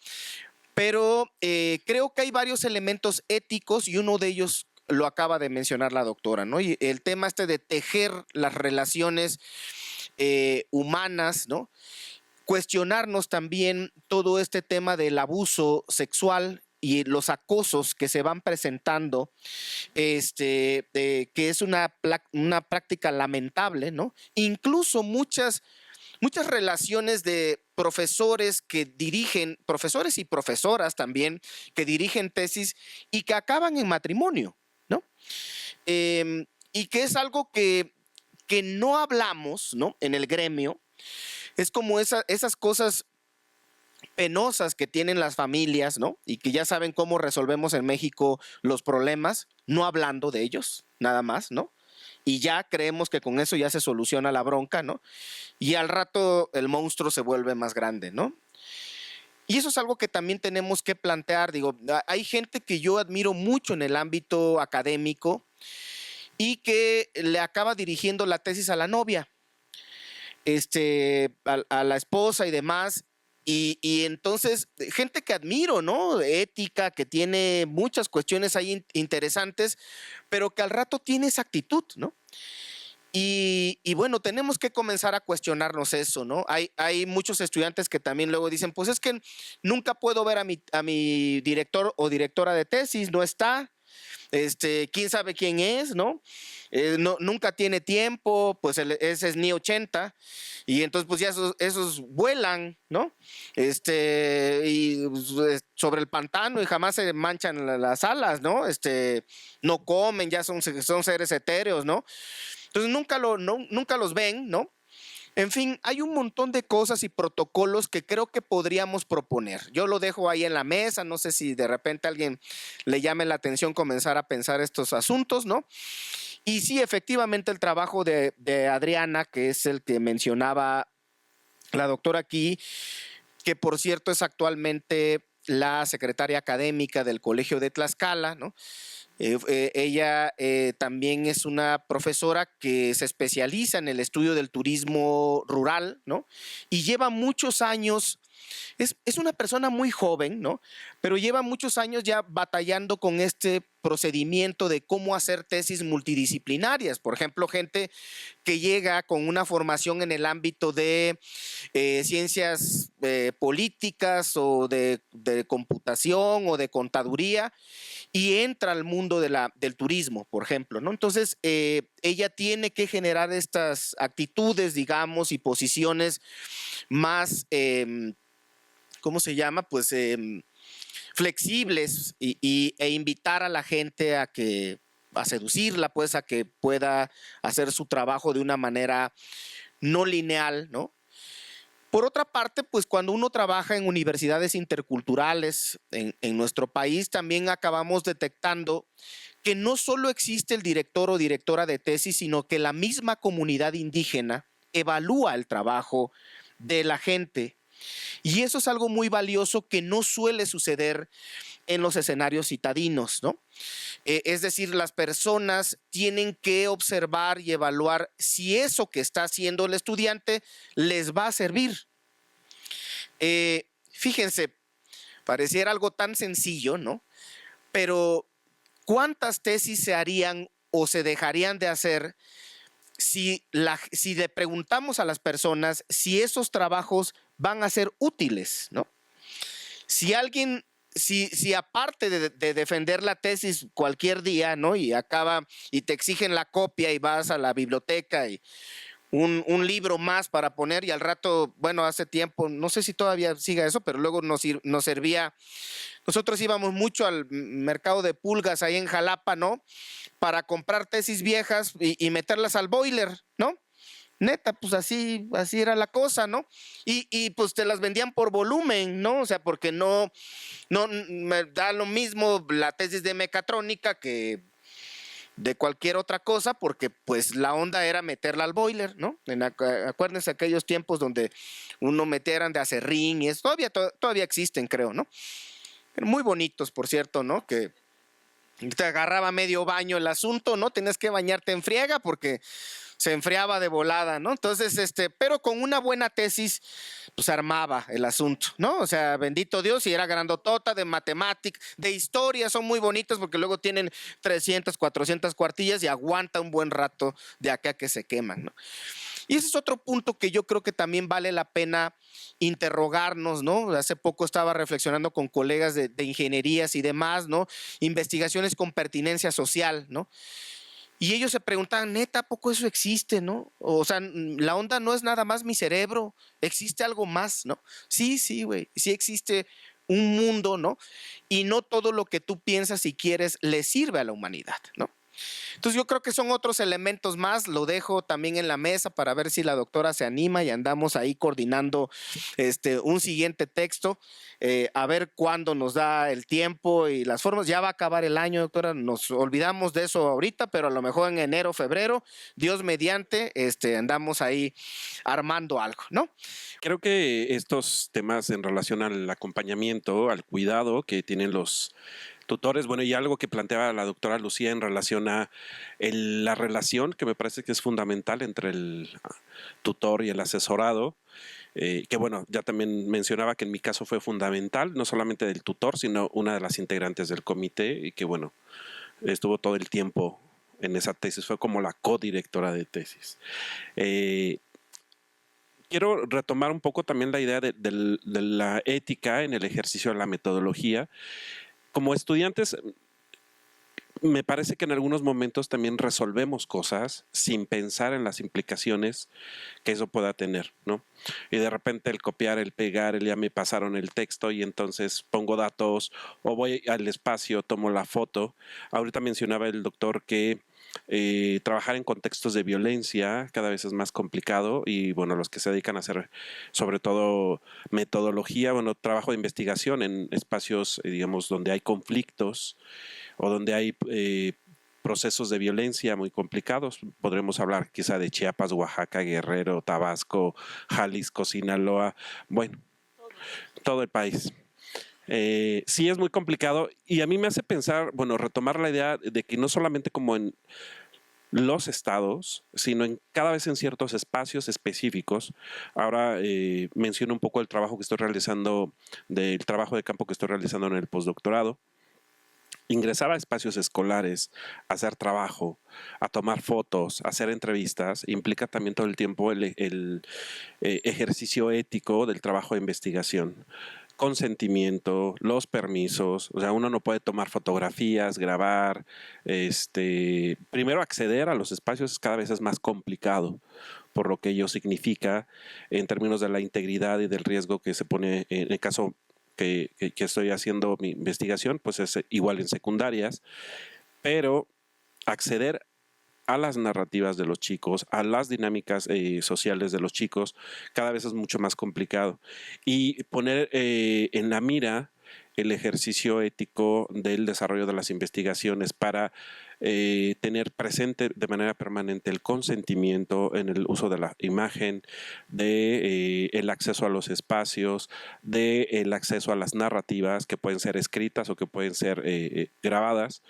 Pero creo que hay varios elementos éticos y uno de ellos lo acaba de mencionar la doctora, ¿no? Y el tema de tejer las relaciones humanas, ¿no? Cuestionarnos también todo este tema del abuso sexual y los acosos que se van presentando, que es una práctica lamentable, ¿no? Incluso muchas relaciones de profesores que dirigen, profesores y profesoras también, que dirigen tesis y que acaban en matrimonio, ¿no? Y que es algo que no hablamos, ¿no? En el gremio. Es como esas cosas penosas que tienen las familias, ¿no? Y que ya saben cómo resolvemos en México los problemas, no hablando de ellos, nada más, ¿no? Y ya creemos que con eso ya se soluciona la bronca, ¿no? Y al rato el monstruo se vuelve más grande, ¿no? Y eso es algo que también tenemos que plantear. Digo, hay gente que yo admiro mucho en el ámbito académico y que le acaba dirigiendo la tesis a la novia, a la esposa y demás. Y entonces, gente que admiro, ¿no? Ética, que tiene muchas cuestiones ahí interesantes, pero que al rato tiene esa actitud, ¿no? Y bueno, tenemos que comenzar a cuestionarnos eso, ¿no? Hay muchos estudiantes que también luego dicen, pues es que nunca puedo ver a mi director o directora de tesis, no está. Quién sabe quién es, ¿no? Nunca tiene tiempo, pues ese es ni 80, y entonces pues ya esos vuelan, ¿no? Y sobre el pantano y jamás se manchan las alas, ¿no? No comen, ya son seres etéreos, ¿no? Entonces nunca los ven, ¿no? En fin, hay un montón de cosas y protocolos que creo que podríamos proponer. Yo lo dejo ahí en la mesa, no sé si de repente a alguien le llame la atención comenzar a pensar estos asuntos, ¿no? Y sí, efectivamente el trabajo de Adriana, que es el que mencionaba la doctora aquí, que por cierto es actualmente la secretaria académica del Colegio de Tlaxcala, ¿no? Ella también es una profesora que se especializa en el estudio del turismo rural, ¿no? Y lleva muchos años, es una persona muy joven, ¿no? Pero lleva muchos años ya batallando con este procedimiento de cómo hacer tesis multidisciplinarias. Por ejemplo, gente que llega con una formación en el ámbito de ciencias políticas o de computación o de contaduría, y entra al mundo del turismo, por ejemplo, ¿no? Entonces, ella tiene que generar estas actitudes, digamos, y posiciones más, ¿cómo se llama? Pues flexibles e invitar a la gente a seducirla, pues, a que pueda hacer su trabajo de una manera no lineal, ¿no? Por otra parte, pues cuando uno trabaja en universidades interculturales en nuestro país, también acabamos detectando que no solo existe el director o directora de tesis, sino que la misma comunidad indígena evalúa el trabajo de la gente. Y eso es algo muy valioso que no suele suceder en los escenarios citadinos, ¿no? Es decir, las personas tienen que observar y evaluar si eso que está haciendo el estudiante les va a servir. Fíjense, pareciera algo tan sencillo, ¿no? Pero ¿cuántas tesis se harían o se dejarían de hacer si le preguntamos a las personas si esos trabajos van a ser útiles, ¿no? Si alguien, si aparte de defender la tesis cualquier día, ¿no? Y acaba y te exigen la copia y vas a la biblioteca y un libro más para poner, y al rato, bueno, hace tiempo, no sé si todavía siga eso, pero luego nos servía, nosotros íbamos mucho al mercado de pulgas ahí en Jalapa, ¿no? Para comprar tesis viejas y meterlas al boiler, ¿no? Neta, pues así era la cosa, ¿no? Y pues te las vendían por volumen, ¿no? O sea, porque no me da lo mismo la tesis de mecatrónica que de cualquier otra cosa, porque pues la onda era meterla al boiler, ¿no? Acuérdense aquellos tiempos donde uno metieran de acerrín y eso, todavía existen, creo, ¿no? Pero muy bonitos, por cierto, ¿no? Que te agarraba medio baño el asunto, ¿no? Tenías que bañarte en friega porque se enfriaba de volada, ¿no? Entonces, pero con una buena tesis, pues armaba el asunto, ¿no? O sea, bendito Dios, y era grandotota de matemáticas, de historia, son muy bonitas porque luego tienen 300, 400 cuartillas y aguanta un buen rato de acá que se queman, ¿no? Y ese es otro punto que yo creo que también vale la pena interrogarnos, ¿no? Hace poco estaba reflexionando con colegas de ingenierías y demás, ¿no? Investigaciones con pertinencia social, ¿no? Y ellos se preguntaban, neta, ¿a poco eso existe, no? O sea, la onda no es nada más mi cerebro, existe algo más, ¿no? Sí, güey, sí existe un mundo, ¿no? Y no todo lo que tú piensas y quieres le sirve a la humanidad, ¿no? Entonces yo creo que son otros elementos más, lo dejo también en la mesa para ver si la doctora se anima y andamos ahí coordinando un siguiente texto, a ver cuándo nos da el tiempo y las formas. Ya va a acabar el año, doctora, nos olvidamos de eso ahorita, pero a lo mejor en enero, febrero, Dios mediante, andamos ahí armando algo, ¿no? Creo que estos temas en relación al acompañamiento, al cuidado que tienen los tutores, bueno, y algo que planteaba la doctora Lucía en relación a la relación, que me parece que es fundamental entre el tutor y el asesorado, que bueno, ya también mencionaba que en mi caso fue fundamental, no solamente del tutor, sino una de las integrantes del comité, y que bueno, estuvo todo el tiempo en esa tesis, fue como la codirectora de tesis. Quiero retomar un poco también la idea de la ética en el ejercicio de la metodología. Como estudiantes, me parece que en algunos momentos también resolvemos cosas sin pensar en las implicaciones que eso pueda tener, ¿no? Y de repente el copiar, el pegar, ya me pasaron el texto y entonces pongo datos o voy al espacio, tomo la foto. Ahorita mencionaba el doctor que trabajar en contextos de violencia cada vez es más complicado y bueno, los que se dedican a hacer sobre todo metodología, bueno, trabajo de investigación en espacios, digamos, donde hay conflictos o donde hay procesos de violencia muy complicados. Podremos hablar quizá de Chiapas, Oaxaca, Guerrero, Tabasco, Jalisco, Sinaloa, bueno, todo el país. Sí es muy complicado y a mí me hace pensar, bueno, retomar la idea de que no solamente como en los estados, sino en cada vez en ciertos espacios específicos. Ahora menciono un poco el trabajo que estoy realizando, del trabajo de campo que estoy realizando en el postdoctorado. Ingresar a espacios escolares, hacer trabajo, a tomar fotos, a hacer entrevistas, implica también todo el tiempo el ejercicio ético del trabajo de investigación. Consentimiento, los permisos, o sea, uno no puede tomar fotografías, grabar, primero acceder a los espacios cada vez es más complicado, por lo que ello significa en términos de la integridad y del riesgo que se pone en el caso que estoy haciendo mi investigación, pues es igual en secundarias, pero acceder a las narrativas de los chicos, a las dinámicas sociales de los chicos, cada vez es mucho más complicado. Y poner en la mira el ejercicio ético del desarrollo de las investigaciones para tener presente de manera permanente el consentimiento en el uso de la imagen, de el acceso a los espacios, de el acceso a las narrativas que pueden ser escritas o que pueden ser grabadas,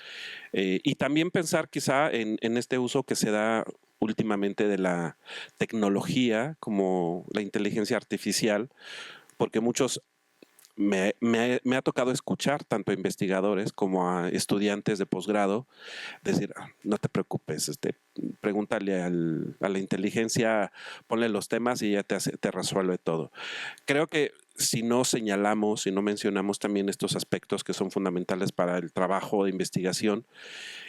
y también pensar quizá en este uso que se da últimamente de la tecnología como la inteligencia artificial, porque muchos me ha tocado escuchar tanto a investigadores como a estudiantes de posgrado decir, no te preocupes, pregúntale a la inteligencia, ponle los temas y ella te resuelve todo. Creo que si no señalamos, si no mencionamos también estos aspectos que son fundamentales para el trabajo de investigación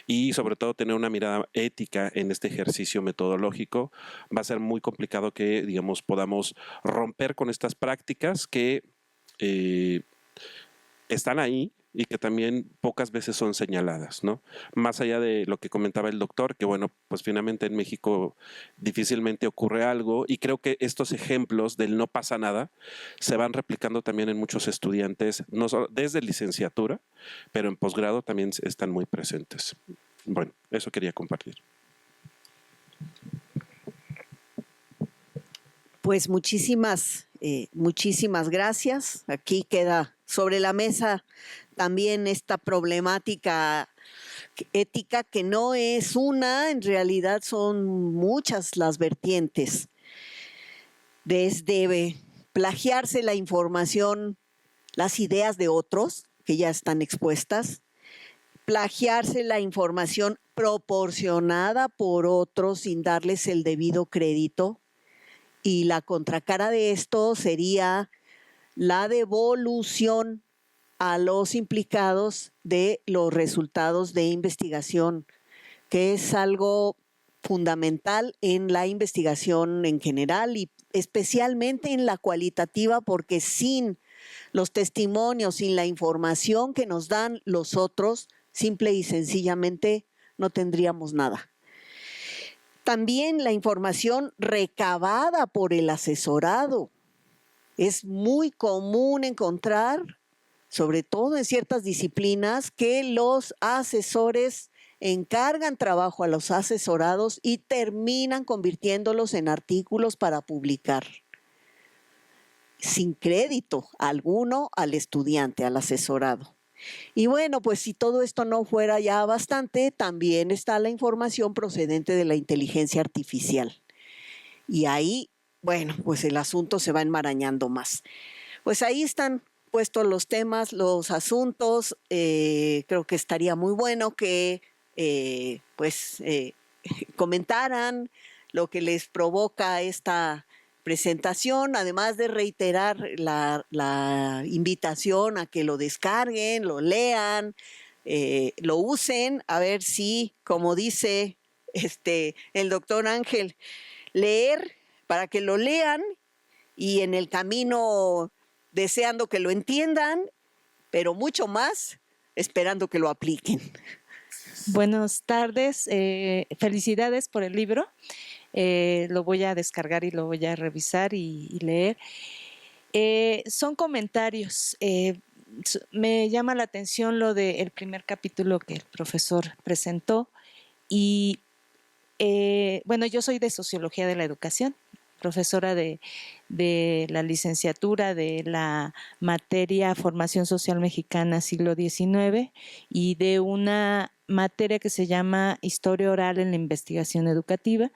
y sobre todo tener una mirada ética en este ejercicio metodológico, va a ser muy complicado que, digamos, podamos romper con estas prácticas que están ahí y que también pocas veces son señaladas, ¿no? Más allá de lo que comentaba el doctor, que bueno, pues finalmente en México difícilmente ocurre algo y creo que estos ejemplos del no pasa nada se van replicando también en muchos estudiantes, no solo desde licenciatura, pero en posgrado también están muy presentes. Bueno, eso quería compartir. Pues muchísimas gracias. Aquí queda sobre la mesa también esta problemática ética que no es una, en realidad son muchas las vertientes. Desde plagiarse la información, las ideas de otros que ya están expuestas, plagiarse la información proporcionada por otros sin darles el debido crédito, y la contracara de esto sería la devolución a los implicados de los resultados de investigación, que es algo fundamental en la investigación en general y especialmente en la cualitativa, porque sin los testimonios, sin la información que nos dan los otros, simple y sencillamente no tendríamos nada. También la información recabada por el asesorado. Es muy común encontrar, sobre todo en ciertas disciplinas, que los asesores encargan trabajo a los asesorados y terminan convirtiéndolos en artículos para publicar, sin crédito alguno al estudiante, al asesorado. Y bueno, pues si todo esto no fuera ya bastante, también está la información procedente de la inteligencia artificial. Y ahí, bueno, pues el asunto se va enmarañando más. Pues ahí están puestos los temas, los asuntos. Creo que estaría muy bueno que comentaran lo que les provoca esta presentación, además de reiterar la invitación a que lo descarguen, lo lean, lo usen, a ver si, como dice el doctor Ángel, leer para que lo lean y en el camino deseando que lo entiendan, pero mucho más esperando que lo apliquen. Buenas tardes, felicidades por el libro. Lo voy a descargar y lo voy a revisar y leer. Son comentarios. Me llama la atención lo del primer capítulo que el profesor presentó. Y bueno, yo soy de Sociología de la Educación, profesora de la licenciatura de la materia Formación Social Mexicana siglo XIX y de una materia que se llama Historia Oral en la Investigación Educativa.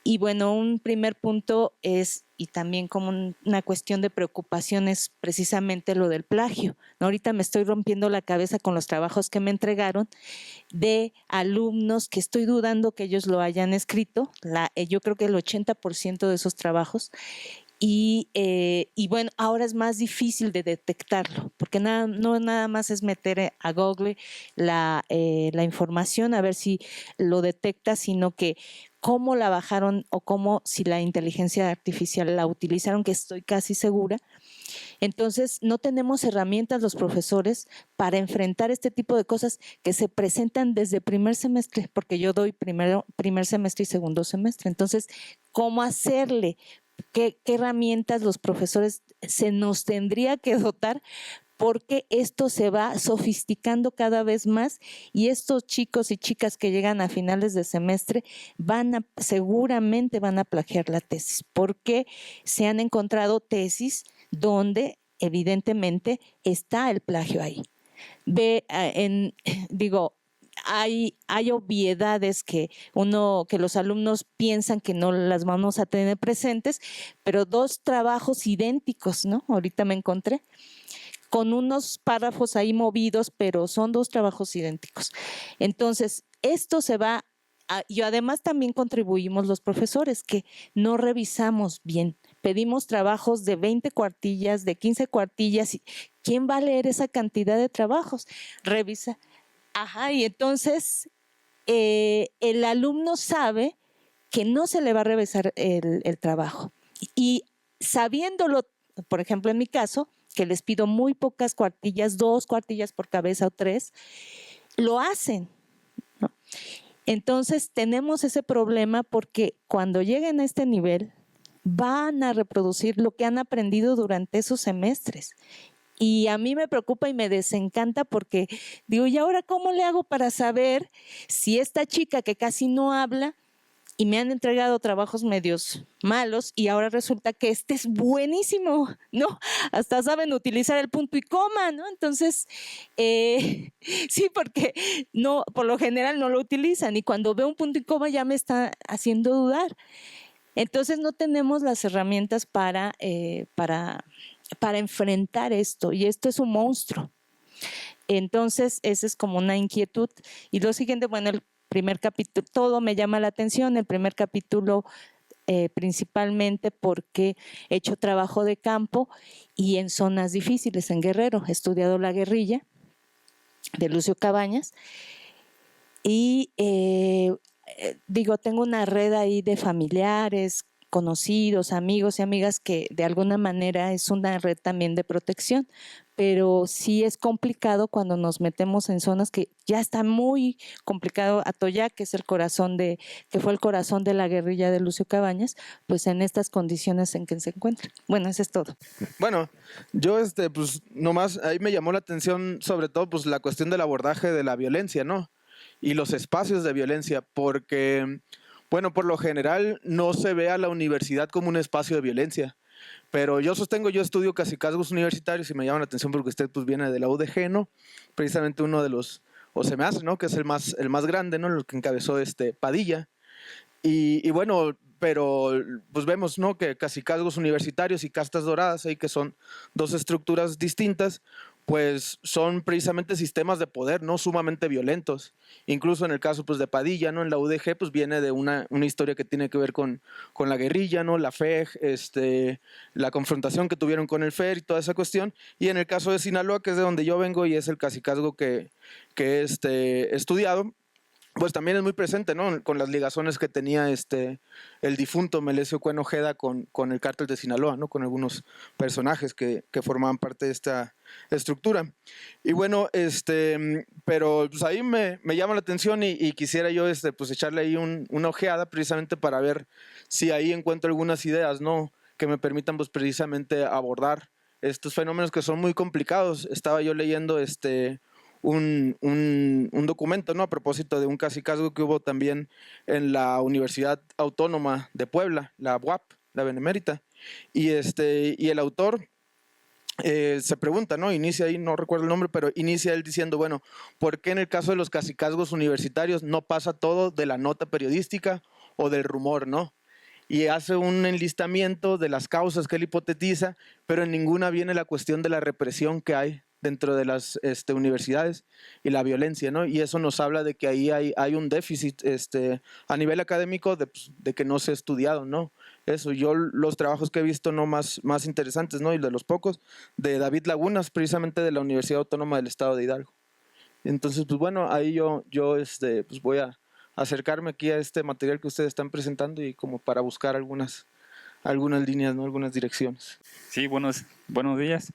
Y bueno, un primer punto es, y también como una cuestión de preocupación, es precisamente lo del plagio. Ahorita me estoy rompiendo la cabeza con los trabajos que me entregaron de alumnos que estoy dudando que ellos lo hayan escrito. Yo creo que el 80% de esos trabajos. Y bueno, ahora es más difícil de detectarlo, porque no nada más es meter a Google la información a ver si lo detecta, sino que cómo la bajaron o cómo, si la inteligencia artificial la utilizaron, que estoy casi segura. Entonces, no tenemos herramientas los profesores para enfrentar este tipo de cosas que se presentan desde primer semestre, porque yo doy primer semestre y segundo semestre. Entonces, ¿cómo hacerle? ¿Qué herramientas los profesores se nos tendría que dotar? Porque esto se va sofisticando cada vez más y estos chicos y chicas que llegan a finales de semestre seguramente van a plagiar la tesis, porque se han encontrado tesis donde evidentemente está el plagio ahí. Hay obviedades que los alumnos piensan que no las vamos a tener presentes, pero dos trabajos idénticos, ¿no? Ahorita me encontré con unos párrafos ahí movidos, pero son dos trabajos idénticos. Entonces, esto se va, y además también contribuimos los profesores, que no revisamos bien. Pedimos trabajos de 20 cuartillas, de 15 cuartillas. ¿Quién va a leer esa cantidad de trabajos? Revisa. Ajá, y entonces el alumno sabe que no se le va a revisar el trabajo. Y sabiéndolo, por ejemplo, en mi caso, que les pido muy pocas cuartillas, 2 cuartillas por cabeza o 3, lo hacen, ¿no? Entonces tenemos ese problema porque cuando lleguen a este nivel van a reproducir lo que han aprendido durante esos semestres. Y a mí me preocupa y me desencanta porque digo, ¿y ahora cómo le hago para saber si esta chica que casi no habla y me han entregado trabajos medios malos y ahora resulta que este es buenísimo, ¿no? Hasta saben utilizar el punto y coma, ¿no? Entonces, sí, porque no, por lo general no lo utilizan y cuando veo un punto y coma ya me está haciendo dudar. Entonces no tenemos las herramientas para enfrentar esto, y esto es un monstruo. Entonces, esa es como una inquietud. Y lo siguiente, bueno, el primer capítulo, todo me llama la atención. El primer capítulo principalmente porque he hecho trabajo de campo y en zonas difíciles, en Guerrero. He estudiado la guerrilla de Lucio Cabañas y tengo una red ahí de familiares, conocidos, amigos y amigas que de alguna manera es una red también de protección, pero sí es complicado cuando nos metemos en zonas que ya está muy complicado. Atoyac, que fue el corazón de la guerrilla de Lucio Cabañas, pues en estas condiciones en que se encuentra. Bueno, eso es todo. Bueno, yo pues nomás ahí me llamó la atención sobre todo pues la cuestión del abordaje de la violencia, ¿no? Y los espacios de violencia, porque, bueno, por lo general no se ve a la universidad como un espacio de violencia, pero yo estudio cacicazgos universitarios y me llama la atención porque usted pues viene de la UDG, ¿no? Precisamente uno de los, o se me hace, ¿no? Que es el más grande, ¿no? El que encabezó Padilla. Y bueno, pero pues vemos, ¿no? Que cacicazgos universitarios y castas doradas, ahí que son dos estructuras distintas, pues son precisamente sistemas de poder, ¿no? Sumamente violentos. Incluso en el caso pues de Padilla, ¿no? En la UDG pues viene de una historia que tiene que ver con la guerrilla, ¿no? La FEG, la confrontación que tuvieron con el FER y toda esa cuestión. Y en el caso de Sinaloa, que es de donde yo vengo y es el cacicazgo que he estudiado, pues también es muy presente, ¿no? Con las ligazones que tenía el difunto Melesio Cuen Ojeda con el cártel de Sinaloa, ¿no? Con algunos personajes que formaban parte de esta estructura. Y bueno, pero pues ahí me llama la atención y quisiera yo pues echarle ahí una ojeada precisamente para ver si ahí encuentro algunas ideas, ¿no? Que me permitan pues precisamente abordar estos fenómenos que son muy complicados. Estaba yo leyendo un documento, ¿no? A propósito de un cacicazgo que hubo también en la Universidad Autónoma de Puebla, la UAP, la Benemérita, y el autor se pregunta, ¿no? Inicia ahí, no recuerdo el nombre, pero inicia él diciendo, bueno, ¿por qué en el caso de los cacicazgos universitarios no pasa todo de la nota periodística o del rumor, ¿no? Y hace un enlistamiento de las causas que él hipotetiza, pero en ninguna viene la cuestión de la represión que hay dentro de las universidades y la violencia, ¿no? Y eso nos habla de que ahí hay un déficit a nivel académico de que no se ha estudiado, ¿no? Eso, yo los trabajos que he visto no más interesantes, ¿no? Y de los pocos, de David Lagunas, precisamente de la Universidad Autónoma del Estado de Hidalgo. Entonces, pues bueno, ahí yo pues voy a acercarme aquí a este material que ustedes están presentando y como para buscar algunas líneas, ¿no? Algunas direcciones. Sí, buenos días.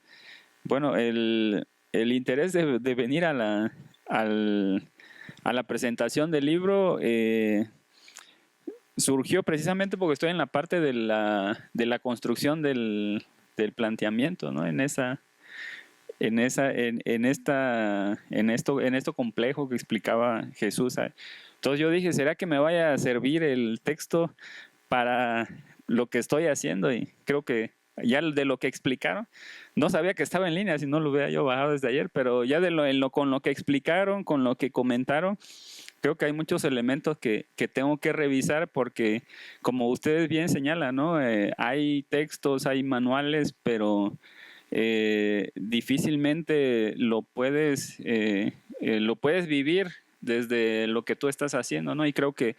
Bueno, el interés de venir a la presentación del libro surgió precisamente porque estoy en la parte de la construcción del planteamiento, ¿no? En esto complejo que explicaba Jesús. Entonces yo dije, ¿será que me vaya a servir el texto para lo que estoy haciendo? Y creo que ya de lo que explicaron, no sabía que estaba en línea, si no lo hubiera yo bajado desde ayer, pero ya con lo que explicaron, con lo que comentaron, creo que hay muchos elementos que tengo que revisar porque, como ustedes bien señalan, ¿no? Hay textos, hay manuales, pero difícilmente lo puedes vivir desde lo que tú estás haciendo, ¿no? Y creo que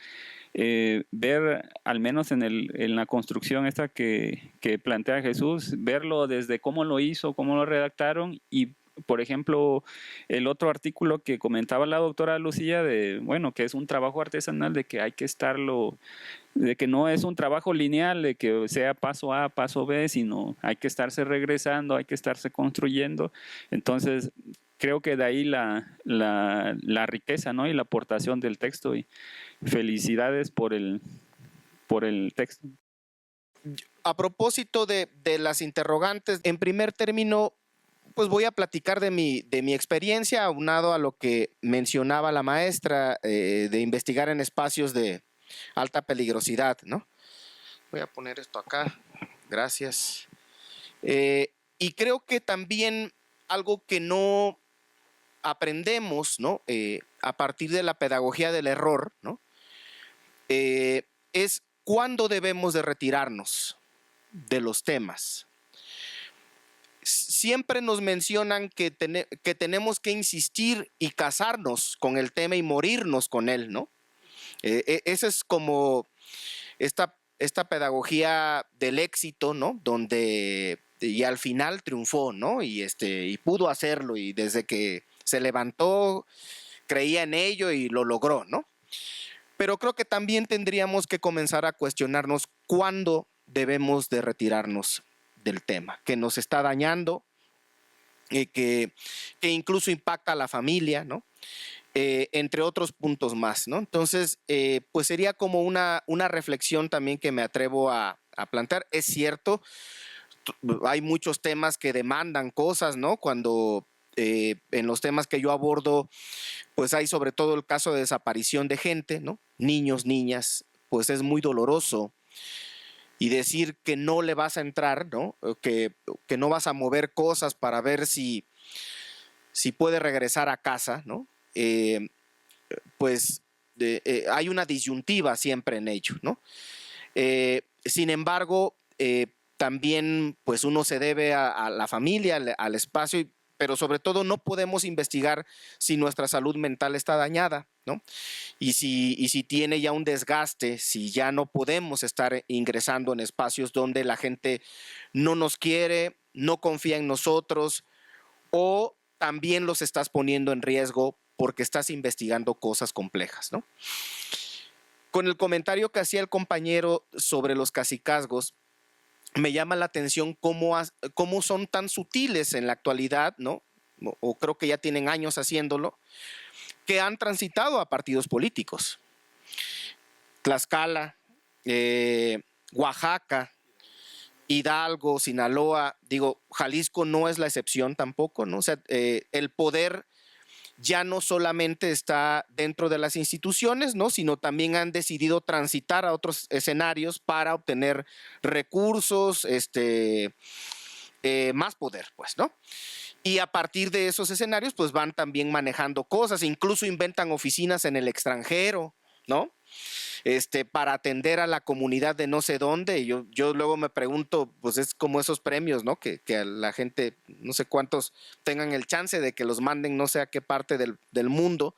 ver, al menos en la construcción esta que plantea Jesús, verlo desde cómo lo hizo, cómo lo redactaron y, por ejemplo, el otro artículo que comentaba la doctora Lucía que es un trabajo artesanal, de que hay que de que no es un trabajo lineal, de que sea paso A, paso B, sino hay que estarse regresando, hay que estarse construyendo. Entonces, creo que de ahí la riqueza, ¿no? Y la aportación del texto. Y felicidades por el texto. A propósito de las interrogantes, en primer término, pues voy a platicar de mi experiencia, aunado a lo que mencionaba la maestra, de investigar en espacios de alta peligrosidad, ¿no? Voy a poner esto acá. Gracias. Y creo que también algo que no aprendemos, ¿no? A partir de la pedagogía del error, ¿no? Es cuándo debemos de retirarnos de los temas. Siempre nos mencionan que tenemos que insistir y casarnos con el tema y morirnos con él, ¿no? Esa es como esta esta pedagogía del éxito, ¿no? Donde y al final triunfó, ¿no? Y pudo hacerlo, y desde que se levantó creía en ello y lo logró, ¿no? Pero creo que también tendríamos que comenzar a cuestionarnos cuándo debemos de retirarnos del tema, que nos está dañando, que incluso impacta a la familia, ¿no? Entre otros puntos más, ¿no? Entonces, pues sería como una reflexión también que me atrevo a plantear. Es cierto, hay muchos temas que demandan cosas, ¿no? Cuando en los temas que yo abordo, pues hay sobre todo el caso de desaparición de gente, ¿no? Niños, niñas, pues es muy doloroso. Y decir que no le vas a entrar, ¿no? Que no vas a mover cosas para ver si puede regresar a casa, ¿no? Pues hay una disyuntiva siempre en ello, ¿no? Sin embargo, también pues uno se debe a la familia, al espacio, pero sobre todo no podemos investigar si nuestra salud mental está dañada, ¿no? Y si tiene ya un desgaste, si ya no podemos estar ingresando en espacios donde la gente no nos quiere, no confía en nosotros, o también los estás poniendo en riesgo porque estás investigando cosas complejas, ¿no? Con el comentario que hacía el compañero sobre los cacicazgos, me llama la atención cómo son tan sutiles en la actualidad, ¿no? O creo que ya tienen años haciéndolo, que han transitado a partidos políticos. Tlaxcala, Oaxaca, Hidalgo, Sinaloa, digo, Jalisco no es la excepción tampoco, ¿no? O sea, el poder ya no solamente está dentro de las instituciones, ¿no? Sino también han decidido transitar a otros escenarios para obtener recursos, más poder, pues, ¿no? Y a partir de esos escenarios, pues van también manejando cosas, incluso inventan oficinas en el extranjero, ¿no? Para atender a la comunidad de no sé dónde. Yo luego me pregunto, pues es como esos premios, ¿no? Que a la gente, no sé cuántos tengan el chance de que los manden no sé a qué parte del mundo.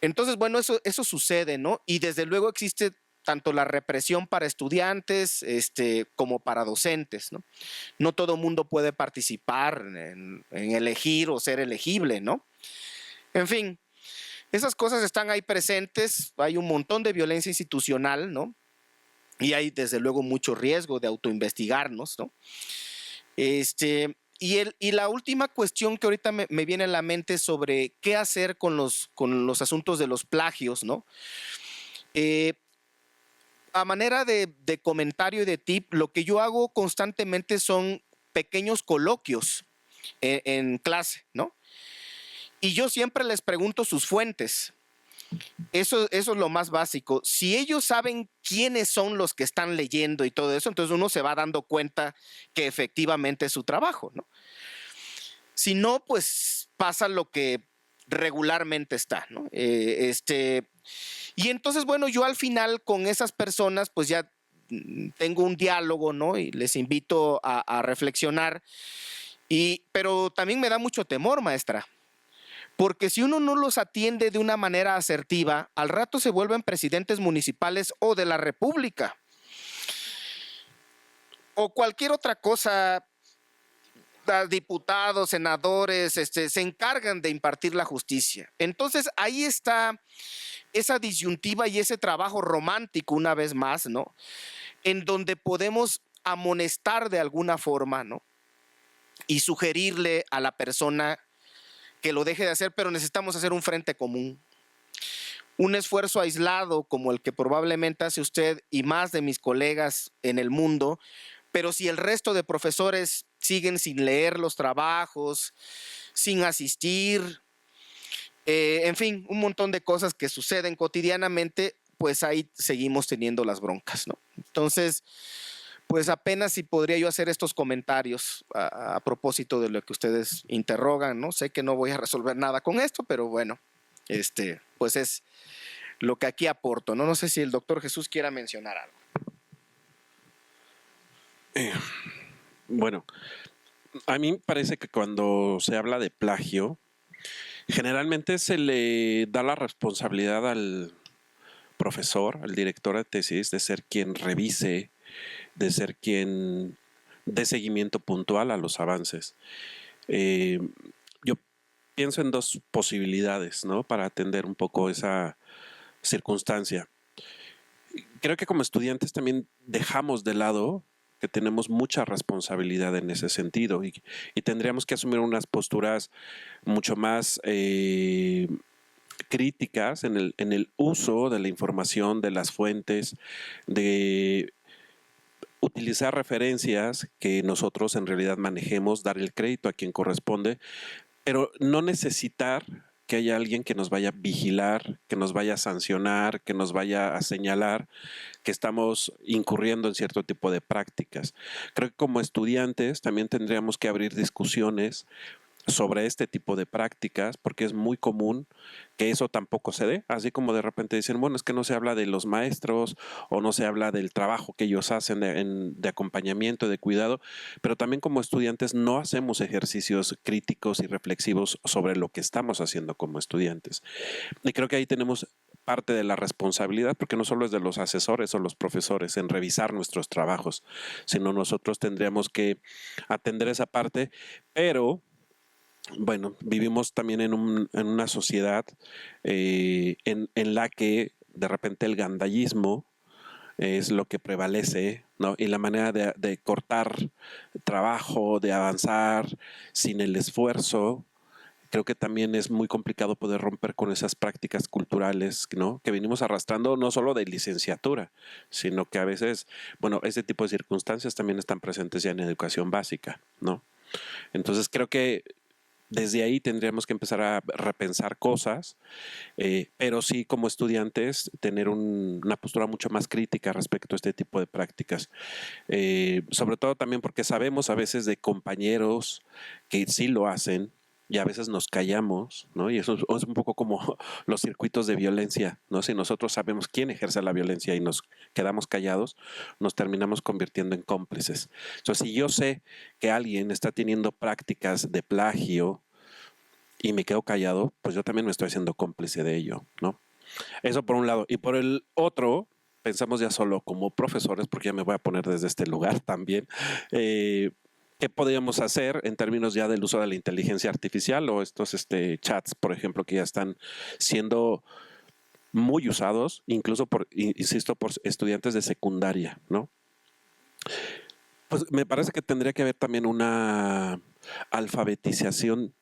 Entonces, bueno, eso sucede, ¿no? Y desde luego existe tanto la represión para estudiantes como para docentes, ¿no? No todo mundo puede participar en elegir o ser elegible, ¿no? En fin, esas cosas están ahí presentes, hay un montón de violencia institucional, ¿no? Y hay desde luego mucho riesgo de autoinvestigarnos, ¿no? Y la última cuestión que ahorita me viene a la mente sobre qué hacer con los asuntos de los plagios, ¿no? A manera de comentario y de tip, lo que yo hago constantemente son pequeños coloquios en clase, ¿no? Y yo siempre les pregunto sus fuentes. Eso es lo más básico. Si ellos saben quiénes son los que están leyendo y todo eso, entonces uno se va dando cuenta que efectivamente es su trabajo, ¿no? Si no, pues pasa lo que regularmente está, ¿no? Y entonces, bueno, yo al final con esas personas, pues ya tengo un diálogo, ¿no? Y les invito a reflexionar. Pero también me da mucho temor, maestra. Porque si uno no los atiende de una manera asertiva, al rato se vuelven presidentes municipales o de la República. O cualquier otra cosa, diputados, senadores, se encargan de impartir la justicia. Entonces ahí está esa disyuntiva y ese trabajo romántico una vez más, ¿no? En donde podemos amonestar de alguna forma, ¿no? Y sugerirle a la persona que lo deje de hacer, pero necesitamos hacer un frente común. Un esfuerzo aislado como el que probablemente hace usted y más de mis colegas en el mundo, pero si el resto de profesores siguen sin leer los trabajos, sin asistir, en fin, un montón de cosas que suceden cotidianamente, pues ahí seguimos teniendo las broncas, ¿no? Entonces, pues apenas si podría yo hacer estos comentarios a propósito de lo que ustedes interrogan, ¿no? Sé que no voy a resolver nada con esto, pero bueno, pues es lo que aquí aporto, ¿no? No sé si el doctor Jesús quiera mencionar algo. Bueno, a mí me parece que cuando se habla de plagio, generalmente se le da la responsabilidad al profesor, el director de tesis, de ser quien revise, de ser quien dé seguimiento puntual a los avances. Yo pienso en dos posibilidades, ¿no? Para atender un poco esa circunstancia. Creo que como estudiantes también dejamos de lado que tenemos mucha responsabilidad en ese sentido y tendríamos que asumir unas posturas mucho más críticas en el uso de la información, de las fuentes, de utilizar referencias que nosotros en realidad manejemos, dar el crédito a quien corresponde, pero no necesitar que haya alguien que nos vaya a vigilar, que nos vaya a sancionar, que nos vaya a señalar que estamos incurriendo en cierto tipo de prácticas. Creo que como estudiantes también tendríamos que abrir discusiones sobre este tipo de prácticas, porque es muy común que eso tampoco se dé, así como de repente dicen, bueno, es que no se habla de los maestros o no se habla del trabajo que ellos hacen de acompañamiento, de cuidado, pero también como estudiantes no hacemos ejercicios críticos y reflexivos sobre lo que estamos haciendo como estudiantes. Y creo que ahí tenemos parte de la responsabilidad, porque no solo es de los asesores o los profesores en revisar nuestros trabajos, sino nosotros tendríamos que atender esa parte, pero bueno, vivimos también en una sociedad en la que de repente el gandallismo es lo que prevalece, ¿no? Y la manera de cortar trabajo, de avanzar sin el esfuerzo, creo que también es muy complicado poder romper con esas prácticas culturales, ¿no? Que venimos arrastrando no solo de licenciatura, sino que a veces, bueno, ese tipo de circunstancias también están presentes ya en educación básica, ¿no? Entonces creo que desde ahí tendríamos que empezar a repensar cosas, pero sí como estudiantes tener una postura mucho más crítica respecto a este tipo de prácticas. Sobre todo también porque sabemos a veces de compañeros que sí lo hacen y a veces nos callamos, ¿no? Y eso es un poco como los circuitos de violencia, ¿no? Si nosotros sabemos quién ejerce la violencia y nos quedamos callados, nos terminamos convirtiendo en cómplices. Entonces, si yo sé que alguien está teniendo prácticas de plagio y me quedo callado, pues yo también me estoy haciendo cómplice de ello, ¿no? Eso por un lado. Y por el otro, pensamos ya solo como profesores, porque ya me voy a poner desde este lugar también, ¿qué podríamos hacer en términos ya del uso de la inteligencia artificial o estos chats, por ejemplo, que ya están siendo muy usados, incluso insisto, por estudiantes de secundaria, ¿no? Pues me parece que tendría que haber también una alfabetización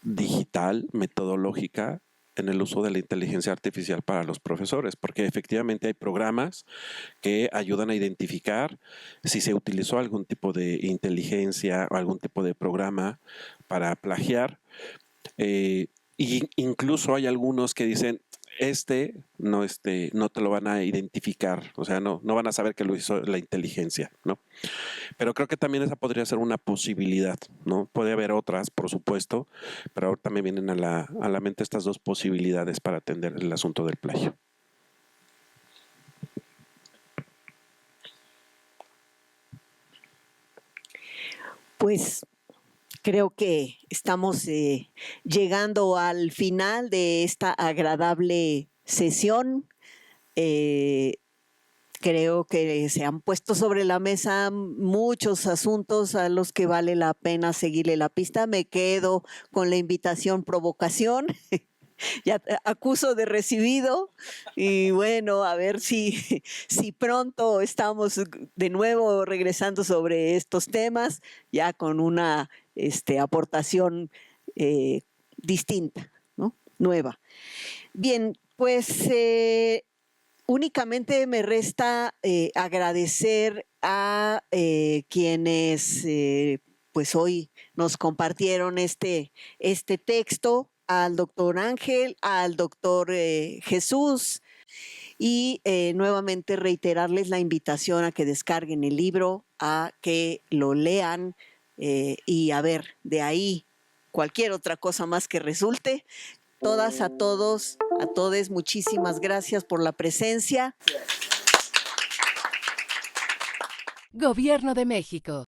digital, metodológica, en el uso de la inteligencia artificial para los profesores, porque efectivamente hay programas que ayudan a identificar si se utilizó algún tipo de inteligencia o algún tipo de programa para plagiar. Y incluso hay algunos que dicen, no te lo van a identificar, o sea, no van a saber que lo hizo la inteligencia, ¿no? Pero creo que también esa podría ser una posibilidad, ¿no? Puede haber otras, por supuesto, pero ahora también vienen a la mente estas dos posibilidades para atender el asunto del plagio. Pues creo que estamos llegando al final de esta agradable sesión. Creo que se han puesto sobre la mesa muchos asuntos a los que vale la pena seguirle la pista. Me quedo con la invitación provocación. Ya acuso de recibido y bueno, a ver si pronto estamos de nuevo regresando sobre estos temas, ya con una aportación distinta, ¿no? Nueva. Bien, pues únicamente me resta agradecer a quienes pues hoy nos compartieron este texto, al doctor Ángel, al doctor Jesús, y nuevamente reiterarles la invitación a que descarguen el libro, a que lo lean y a ver, de ahí cualquier otra cosa más que resulte. Todas, a todos, a todes, muchísimas gracias por la presencia. Gobierno de México.